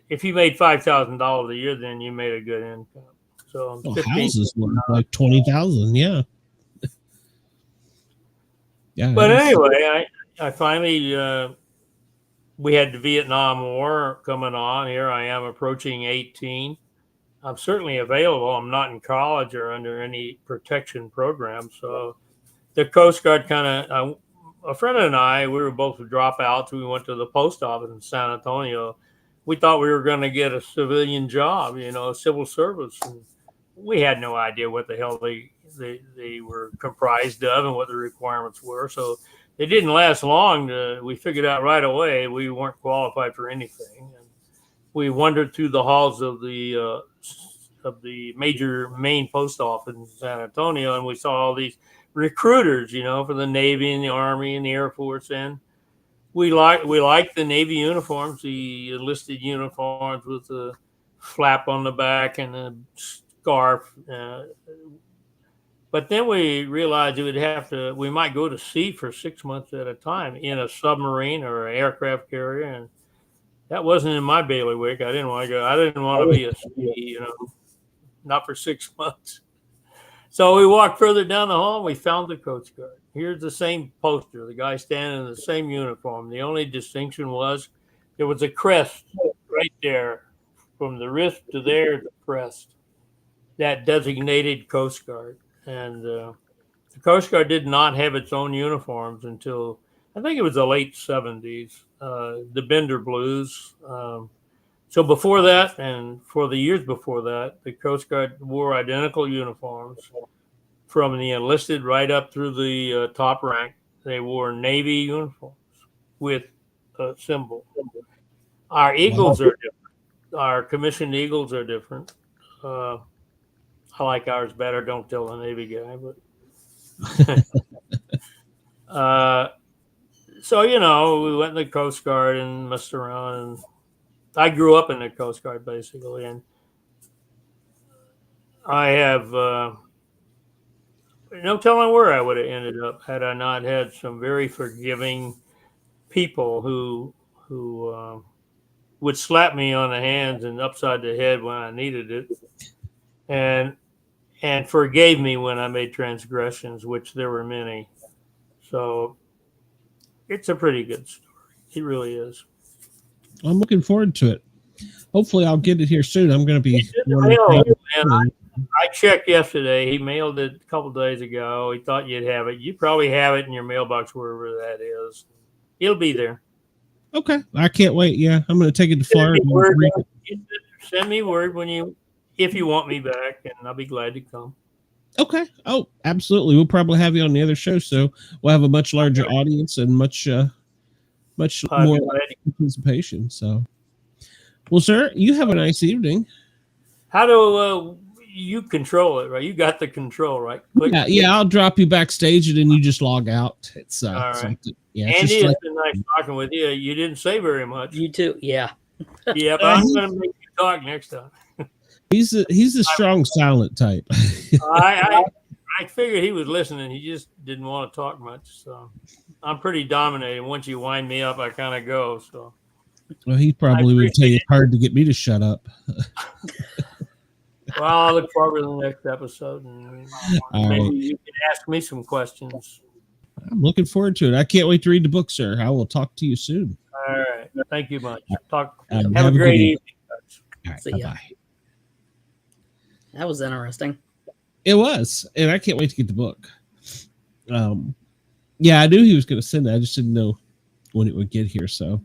if you made $5,000 a year, then you made a good income. So houses were like 20,000, yeah. Yeah. But anyway, I finally we had the Vietnam War coming on. Here I am approaching 18. I'm certainly available. I'm not in college or under any protection program. So the Coast Guard kind of, a friend and I, we were both dropouts. We went to the post office in San Antonio. We thought we were going to get a civilian job, civil service. And we had no idea what the hell they were comprised of and what the requirements were. So it didn't last long. We figured out right away we weren't qualified for anything. And we wandered through the halls of the major main post office in San Antonio, and we saw all these recruiters, for the Navy and the Army and the Air Force. And we liked the Navy uniforms, the enlisted uniforms with the flap on the back and the scarf. But then we realized we might go to sea for 6 months at a time in a submarine or an aircraft carrier. And that wasn't in my bailiwick. I didn't want to go. I didn't want to be a sea, not for 6 months. So we walked further down the hall and we found the Coast Guard. Here's the same poster, the guy standing in the same uniform. The only distinction was there was a crest right there from the wrist to there, the crest, that designated Coast Guard. And the Coast Guard did not have its own uniforms until I think it was the late 70s, the Bender Blues. So before that, and for the years before that, the Coast Guard wore identical uniforms from the enlisted right up through the top rank. They wore Navy uniforms with a symbol. Our Eagles are different. Our commissioned Eagles are different. I like ours better. Don't tell the Navy guy, but so we went in the Coast Guard and messed around. And I grew up in the Coast Guard basically, and I have no telling where I would have ended up had I not had some very forgiving people who would slap me on the hands and upside the head when I needed it, and forgave me when I made transgressions, which there were many. So it's a pretty good story. It really is. I'm looking forward to it. Hopefully I'll get it here soon. I'm going to be. I checked yesterday. He mailed it a couple days ago. He thought you'd have it. You probably have it in your mailbox, wherever that is. It'll be there. Okay. I can't wait. Yeah. I'm going to take it to Florida. Send me word if you want me back, and I'll be glad to come. Okay. Oh, absolutely. We'll probably have you on the other show, so we'll have a much larger audience and much more participation. So, well, sir, you have a nice evening. How do you control it, right? You got the control, right? Click. Yeah. I'll drop you backstage, and then you just log out. It's All right. something. Yeah, it's Andy, just like, it's been nice talking with you. You didn't say very much. You too. Yeah. Yeah, but I'm going to make you talk next time. he's a strong silent type. I figured he was listening. He just didn't want to talk much. So I'm pretty dominating. Once you wind me up, I kind of go. So. Well, he probably would tell you it's hard to get me to shut up. Well, I look forward to the next episode, and maybe you can ask me some questions. I'm looking forward to it. I can't wait to read the book, sir. I will talk to you soon. All right. Thank you much. Have a a great evening. All right. See ya. Bye-bye. That was interesting. It was, and I can't wait to get the book. Yeah, I knew he was going to send it. I just didn't know when it would get here. So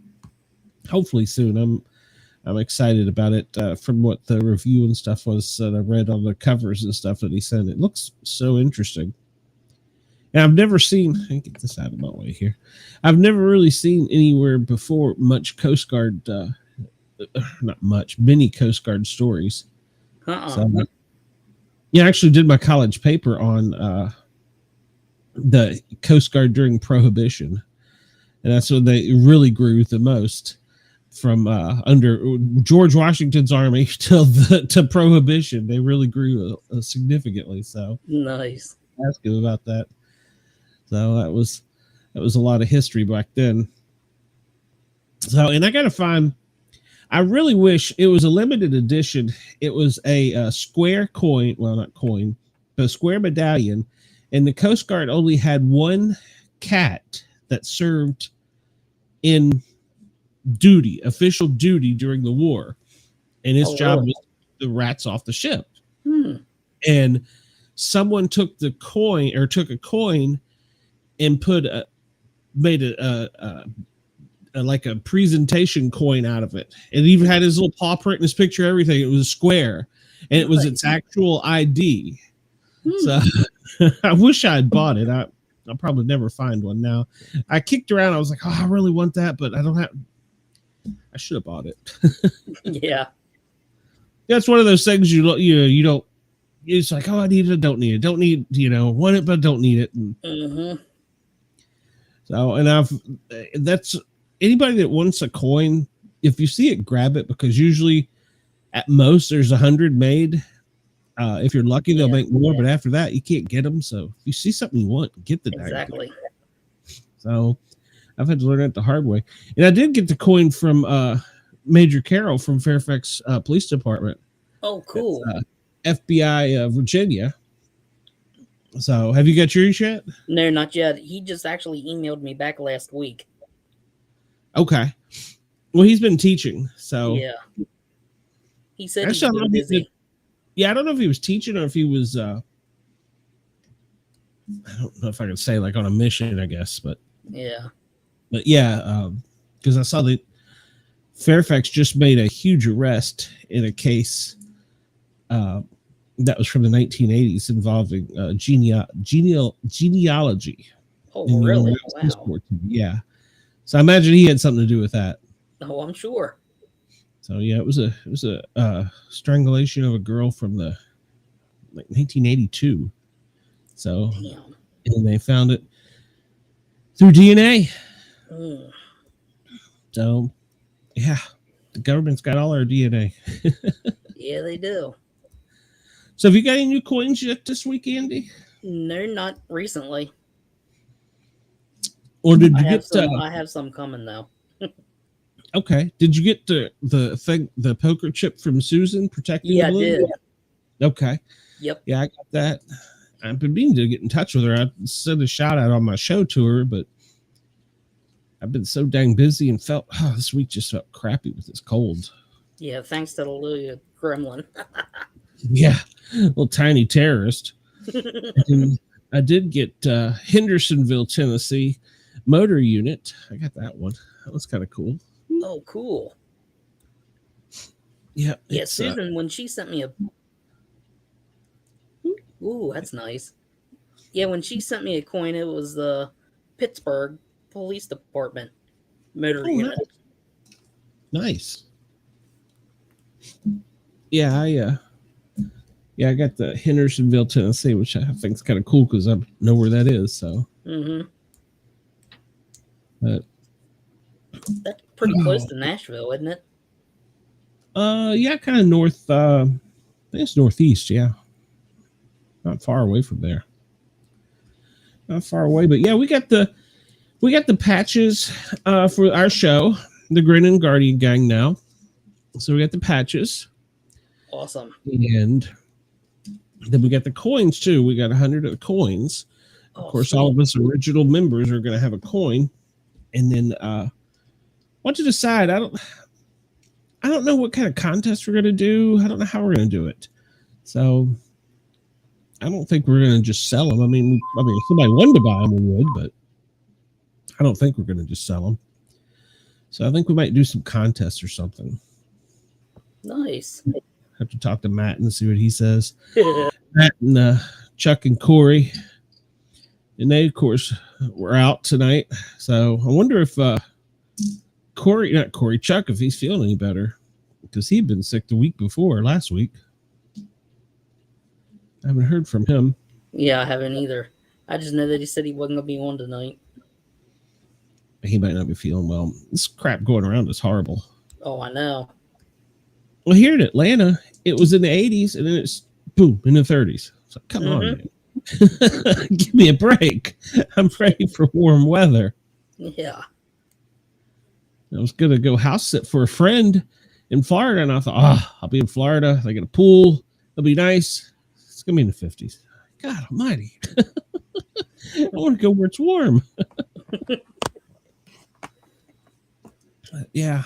hopefully soon. I'm excited about it. From what the review and stuff was that I read on the covers and stuff that he sent, it looks so interesting. And I've never seen. I get this out of my way here. I've never really seen anywhere before much Coast Guard. Not much. Many Coast Guard stories. So, yeah, I actually did my college paper on the Coast Guard during Prohibition, and that's when they really grew the most, from under George Washington's army to Prohibition. They really grew significantly. So nice. Ask him about that. So that was a lot of history back then. So, and I gotta find. I really wish it was a limited edition. It was a square coin. Well, not coin, but a square medallion. And the Coast Guard only had one cat that served in duty, official duty during the war. And his job was the rats off the ship. And someone took a coin and made like a presentation coin out of it. It even had his little paw print and his picture, everything. It was a square, and it was its actual ID. So I wish I had bought it. I'll probably never find one now. I kicked around. I was like, oh, I really want that, but I don't have. I should have bought it. Yeah. That's one of those things you don't. It's like, oh, I need it, don't need it, don't need, want it, but don't need it. And so, and that's anybody that wants a coin. If you see it, grab it, because usually at most there's 100 made. If you're lucky, they'll make more, but after that, you can't get them. So if you see something you want, get the exactly. So I've had to learn that the hard way. And I did get the coin from Major Carroll from Fairfax Police Department. Oh, cool. FBI Virginia. So have you got yours yet? No, not yet. He just actually emailed me back last week. Okay. Well, he's been teaching, so yeah. He said he's been busy. I don't know if he was teaching or if he was. I don't know if I can say like on a mission, I guess, but yeah, because I saw that Fairfax just made a huge arrest in a case that was from the 1980s involving genealogy. Oh, really? Wow. Yeah. So I imagine he had something to do with that. Oh, I'm sure. So yeah, it was a strangulation of a girl from the 1982. So, damn. And they found it through DNA. So, yeah, the government's got all our DNA. Yeah, they do. So, have you got any new coins yet this week, Andy? No, not recently. Or did you I have some coming though. Okay. Did you get the poker chip from Susan protecting the blue? I did. Okay. Yep. Yeah, I got that. I've been meaning to get in touch with her. I sent a shout out on my show to her, but I've been so dang busy and this week just felt crappy with this cold. Yeah, thanks to the little gremlin. Yeah, little tiny terrorist. I did get Hendersonville, Tennessee motor unit. I got that one. That was kind of cool. Oh, cool. Yeah. Yeah, Susan, when she sent me ooh, that's nice. Yeah, when she sent me a coin, it was the Pittsburgh Police Department motor unit. Nice. Yeah, Yeah, I got the Hendersonville, Tennessee, which I think is kind of cool because I know where that is. So, that's pretty close to Nashville, isn't it? Yeah, kind of north. I think it's northeast. Yeah, not far away from there. Not far away, but yeah, we got the patches for our show, the Grin Guardian Gang now. So we got the patches. Awesome. And then we got the coins too. We got 100 of the coins. Of course, sweet. All of us original members are going to have a coin. And then want to decide. I don't know what kind of contest we're going to do. I don't know how we're going to do it. So I don't think we're going to just sell them. I mean, if somebody wanted to buy them, we would, but I don't think we're going to just sell them. So I think we might do some contests or something. Nice. Have to talk to Matt and see what he says. Matt and Chuck and Corey. And they, of course, were out tonight. So I wonder if Chuck, if he's feeling any better. Because he'd been sick the week before, last week. I haven't heard from him. Yeah, I haven't either. I just know that he said he wasn't going to be on tonight. He might not be feeling well. This crap going around is horrible. Oh, I know. Well, here in Atlanta, it was in the 80s, and then it's boom in the 30s. So come on, man. Give me a break. I'm ready for warm weather. Yeah. I was going to go house sit for a friend in Florida, and I thought, I'll be in Florida. They got a pool. It'll be nice. It's going to be in the 50s. God almighty. I want to go where it's warm. Yeah.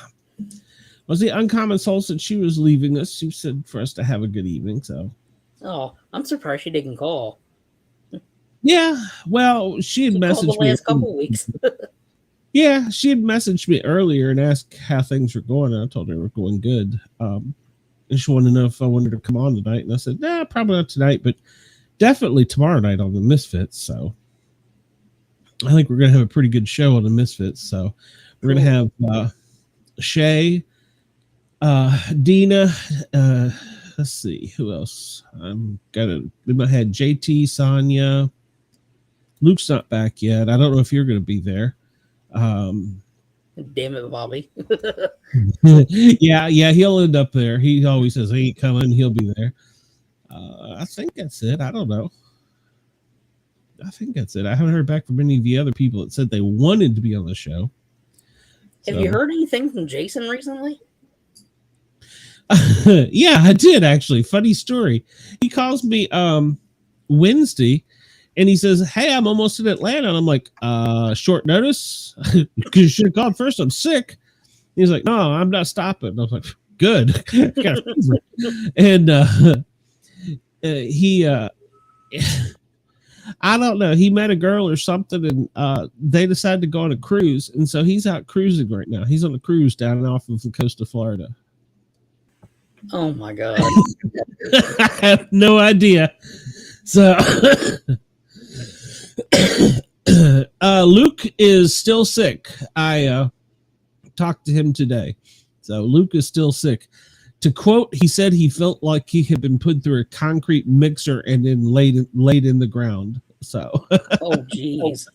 Was the Uncommon Soul said she was leaving us. She said for us to have a good evening. So, oh, I'm surprised she didn't call. Yeah, well, she had messaged me the last couple weeks. Yeah, she had messaged me earlier and asked how things were going. And I told her they were going good. And she wanted to know if I wanted to come on tonight. And I said, nah, probably not tonight, but definitely tomorrow night on the Misfits. So I think we're going to have a pretty good show on the Misfits. So we're going to have Shay, Dina, let's see, who else? I'm got it in my head. JT, Sonia. Luke's not back yet. I don't know if you're going to be there. Damn it, Bobby. yeah, he'll end up there. He always says he ain't coming. He'll be there. I think that's it. I don't know. I think that's it. I haven't heard back from any of the other people that said they wanted to be on the show. Have you heard anything from Jason recently? Yeah, I did actually. Funny story. He calls me Wednesday and he says, hey, I'm almost in Atlanta. And I'm like, short notice? Because you should have called first. I'm sick. He's like, no, I'm not stopping. And I was like, good. And he I don't know. He met a girl or something, and they decided to go on a cruise. And so he's out cruising right now. He's on a cruise down off of the coast of Florida. Oh, my God. I have no idea. So Luke is still sick. I talked to him today. So Luke is still sick. To quote, he said he felt like he had been put through a concrete mixer and then laid in the ground. So, oh, jeez.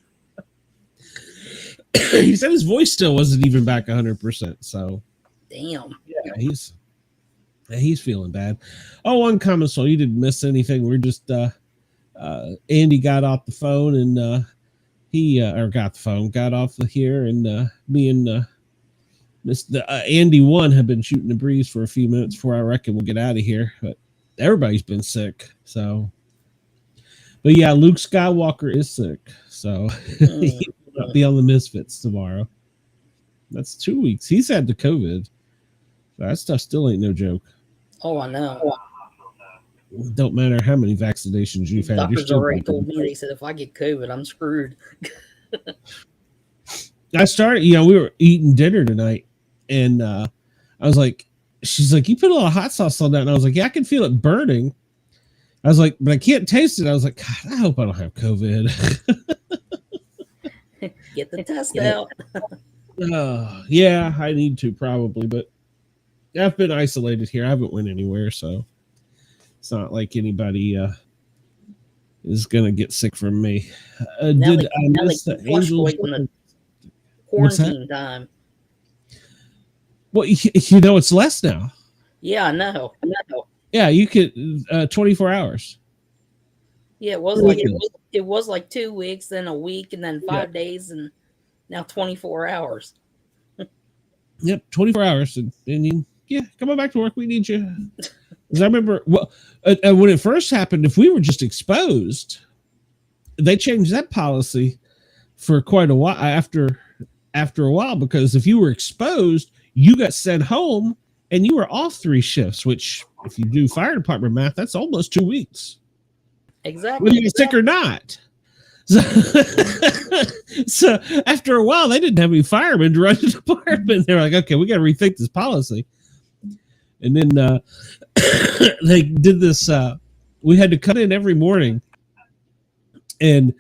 He said his voice still wasn't even back 100%. So, damn. Yeah, he's feeling bad. Oh, Uncommon Soul, you didn't miss anything. We're just Andy got off the phone and got off of here, and me and Andy 1 have been shooting the breeze for a few minutes before I reckon we'll get out of here. But everybody's been sick, so. But yeah, Luke Skywalker is sick, so he will not be on the Misfits tomorrow. That's 2 weeks. He's had the COVID. That stuff still ain't no joke. Oh, I know. Don't matter how many vaccinations you've had. Doctors already told me, they said if I get COVID, I'm screwed. I started, we were eating dinner tonight, and I was like, she's like, you put a lot of hot sauce on that. And I was like, yeah, I can feel it burning. I was like, but I can't taste it. I was like, God, I hope I don't have COVID. Get the test out. Yeah, I need to probably, but I've been isolated here. I haven't went anywhere, so It's not like anybody is gonna get sick from me. Now Did I miss the Angels? Quarantine time. Well, it's less now. Yeah, I know. Yeah, you could 24 hours. Yeah, it was like 2 weeks, then a week, and then 5 days, and now 24 hours. Yep, 24 hours, and you, come on back to work. We need you. Because I remember, when it first happened, if we were just exposed, they changed that policy for quite a while after a while, because if you were exposed, you got sent home and you were off 3 shifts, which if you do fire department math, that's almost 2 weeks. Exactly. Whether you're sick or not. So after a while, they didn't have any firemen to run the department. They were like, okay, we got to rethink this policy. And then they did this. We had to cut in every morning, and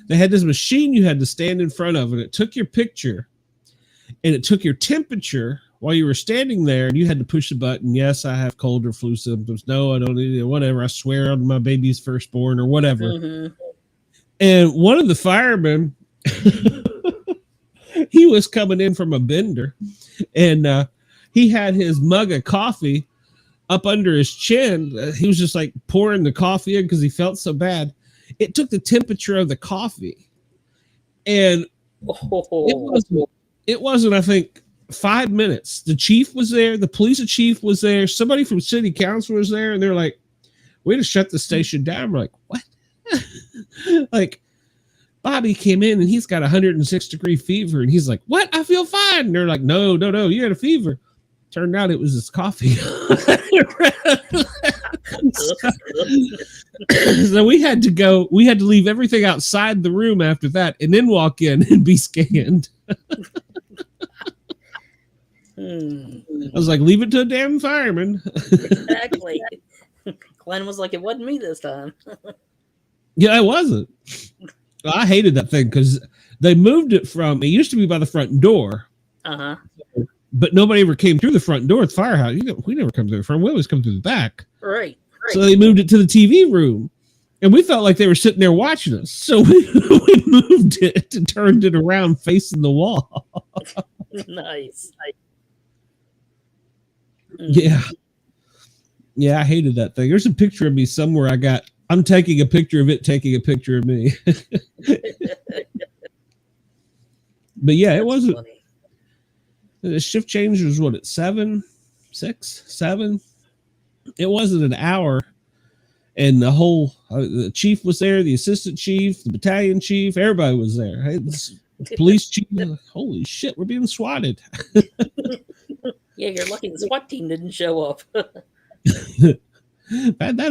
they had this machine you had to stand in front of, and it took your picture, and it took your temperature while you were standing there, and you had to push the button. Yes, I have cold or flu symptoms. No, I don't need it. Whatever. I swear on my baby's firstborn or whatever. Mm-hmm. And one of the firemen, he was coming in from a bender, and he had his mug of coffee up under his chin. He was just like pouring the coffee in because he felt so bad. It took the temperature of the coffee, and it wasn't, I think, 5 minutes. The chief was there. The police chief was there. Somebody from city council was there, and they're like, "We had to shut the station down." We're like, "What?" Like, Bobby came in and he's got 106-degree fever, and he's like, "What? I feel fine." And they're like, "No, you had a fever." Turned out it was his coffee. So we had to leave everything outside the room after that, and then walk in and be scanned. I was like, leave it to a damn fireman. Exactly. Glenn was like, it wasn't me this time. Yeah, it wasn't. I hated that thing because they moved it from, it used to be by the front door. Uh-huh. But nobody ever came through the front door at the firehouse. We never come through the front. We always come through the back. Right. So they moved it to the TV room. And we felt like they were sitting there watching us. So we moved it and turned it around facing the wall. Nice. Yeah. Yeah, I hated that thing. There's a picture of me somewhere I'm taking a picture of it, taking a picture of me. But yeah, it wasn't. Funny. The shift change was at 7? It wasn't an hour. And the whole, the chief was there, the assistant chief, the battalion chief, everybody was there. The police chief, holy shit, we're being swatted. Yeah, you're lucky the SWAT team didn't show up. That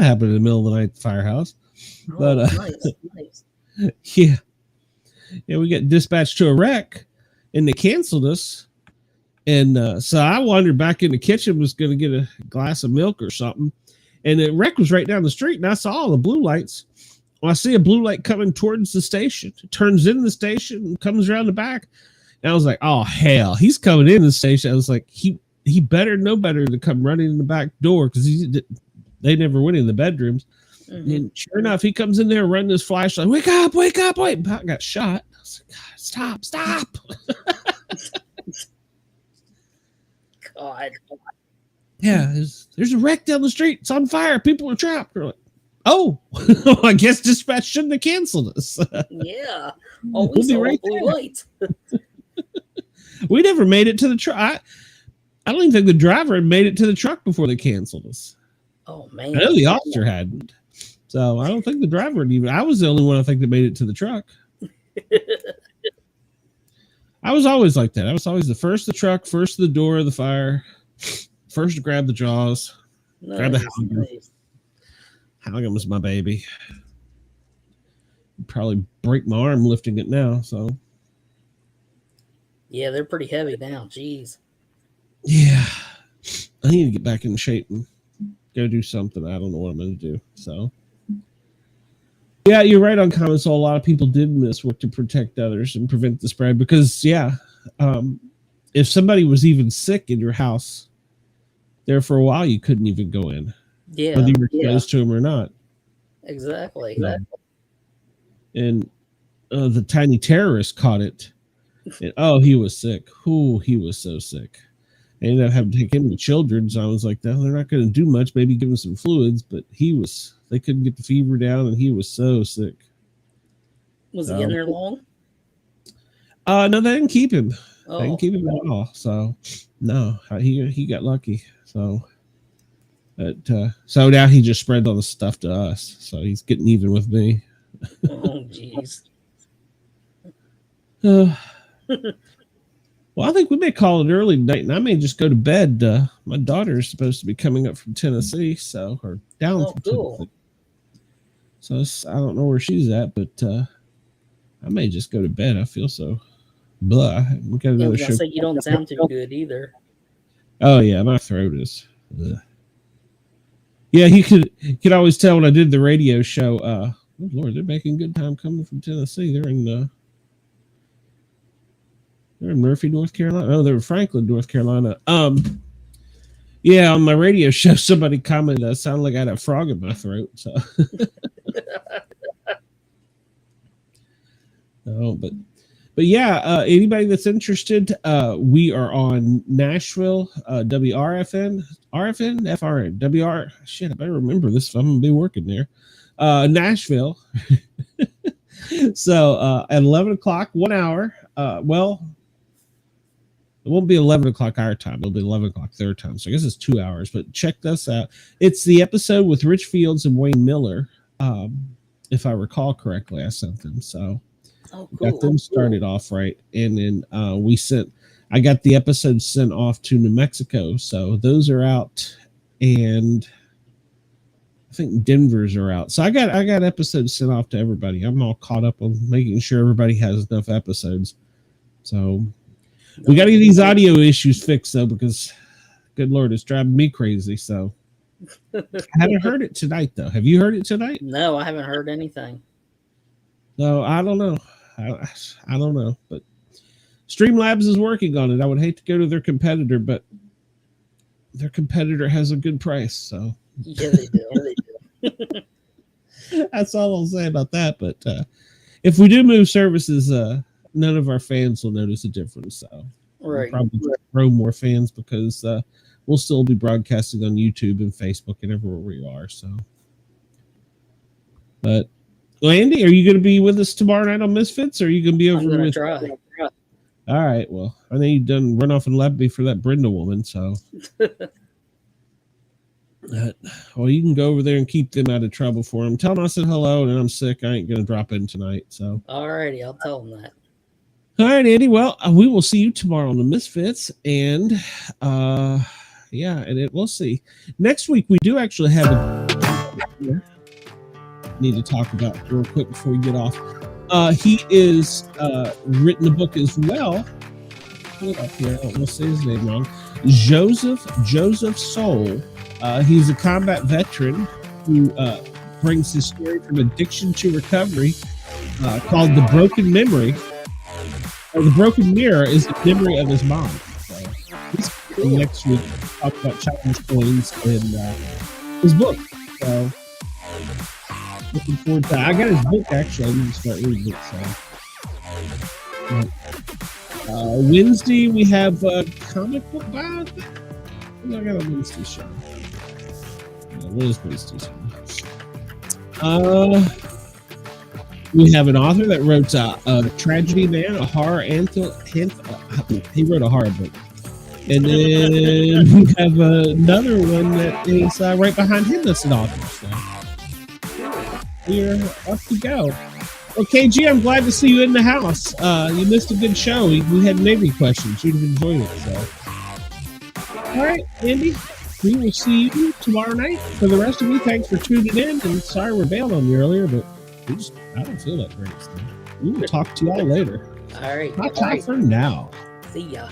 happened in the middle of the night at the firehouse. Oh, but nice. Yeah, we got dispatched to a wreck, and they canceled us. And so I wandered back in the kitchen, was going to get a glass of milk or something. And the wreck was right down the street, and I saw all the blue lights. Well, I see a blue light coming towards the station. It turns in the station and comes around the back. And I was like, oh, hell, he's coming in the station. I was like, he better know better to come running in the back door, because they never went in the bedrooms. Mm-hmm. And sure enough, he comes in there running his flashlight. Wake up. I got shot. I was like, God, stop. God. Yeah, there's a wreck down the street. It's on fire. People are trapped. We're like, oh, I guess dispatch shouldn't have canceled us. Yeah. Oh, we'll be right blue lights. We never made it to the truck. I don't even think the driver had made it to the truck before they canceled us. Oh, man. I know the officer hadn't. So I don't think the driver had even. I was the only one, I think, that made it to the truck. I was always like that. I was always the first to the truck, first to the door of the fire, first to grab the jaws, grab the Halligan. Nice. Halligan was my baby. I'd probably break my arm lifting it now. So, yeah, they're pretty heavy now. Jeez. Yeah, I need to get back in shape and go do something. I don't know what I'm going to do. So, yeah, you're right on comments. So a lot of people did miss work to protect others and prevent the spread because, if somebody was even sick in your house there for a while, you couldn't even go in. Yeah. whether you're exposed to them or not. Exactly. And the tiny terrorist caught it. And, he was sick. He was so sick. I ended up having to take him to Children's. I was like, no, they're not going to do much. Maybe give him some fluids, but they couldn't get the fever down, and he was so sick. Was he in there long? No, they didn't keep him. Oh. They didn't keep him at all. So, no, he got lucky. So, but so now he just spread all the stuff to us. So he's getting even with me. Oh, jeez. Well, I think we may call it early tonight, and I may just go to bed. My daughter is supposed to be coming up from Tennessee, or down from Tennessee. So I don't know where she's at, but I may just go to bed. I feel so blah. We got another show. So you don't sound too good either. Oh yeah, my throat is. Yeah, you could always tell when I did the radio show. Oh Lord, they're making good time coming from Tennessee. They're in Murphy, North Carolina. Oh, they're in Franklin, North Carolina. Yeah, on my radio show, somebody commented I sound like I had a frog in my throat. So, but yeah, anybody that's interested, we are on Nashville, WRFN, FRN, WR. Shit, I better remember this if I'm gonna be working there. Nashville. So at 11 o'clock, 1 hour. It won't be 11 o'clock our time. It'll be 11 o'clock their time. So I guess it's 2 hours. But check this out. It's the episode with Rich Fields and Wayne Miller. If I recall correctly, I sent them. So got them started off right. And then I got the episode sent off to New Mexico. So those are out. And I think Denver's are out. So I got episodes sent off to everybody. I'm all caught up on making sure everybody has enough episodes. So we got to get these audio issues fixed, though, because, good Lord, it's driving me crazy. So I haven't heard it tonight, though. Have you heard it tonight? No, I haven't heard anything. No, I don't know. I don't know. But Streamlabs is working on it. I would hate to go to their competitor, but their competitor has a good price. So yeah, they do. That's all I'll say about that. But if we do move services, none of our fans will notice a difference. So right. We'll probably grow more fans because we'll still be broadcasting on YouTube and Facebook and everywhere we are. So, but Andy, are you going to be with us tomorrow night on Misfits, or are you going to be over I'm with? Try. All right. Well, I know you done run off and left me for that Brenda woman. So, well, you can go over there and keep them out of trouble for them. Tell them I said hello and I'm sick. I ain't going to drop in tonight. So, all righty, I'll tell them that. All right, Andy. Well, we will see you tomorrow on the Misfits, and we'll see. Next week we do actually have a need to talk about real quick before we get off. He is written a book as well. Hold up here, I won't say his name wrong. Joseph Soul. He's a combat veteran who brings his story from addiction to recovery, called The Broken Memory. The Broken Mirror is the memory of his mom. So he's cool. Next week talk about challenge coins and his book. So looking forward to that. I got his book actually. I need to start reading it. So Wednesday we have a comic book bio. I got a Wednesday show. What is Wednesday show? We have an author that wrote a Tragedy Man, a horror anthology. He wrote a horror book. And then we have another one that is right behind him that's an author. So we're up to go. Well, KG, I'm glad to see you in the house. You missed a good show. We had Navy questions. You'd have enjoyed it. So, all right, Andy, we will see you tomorrow night. For the rest of you, thanks for tuning in. And sorry we're bailed on you earlier, but I don't feel that great. So we will talk to y'all later. All right. Bye for now. See ya.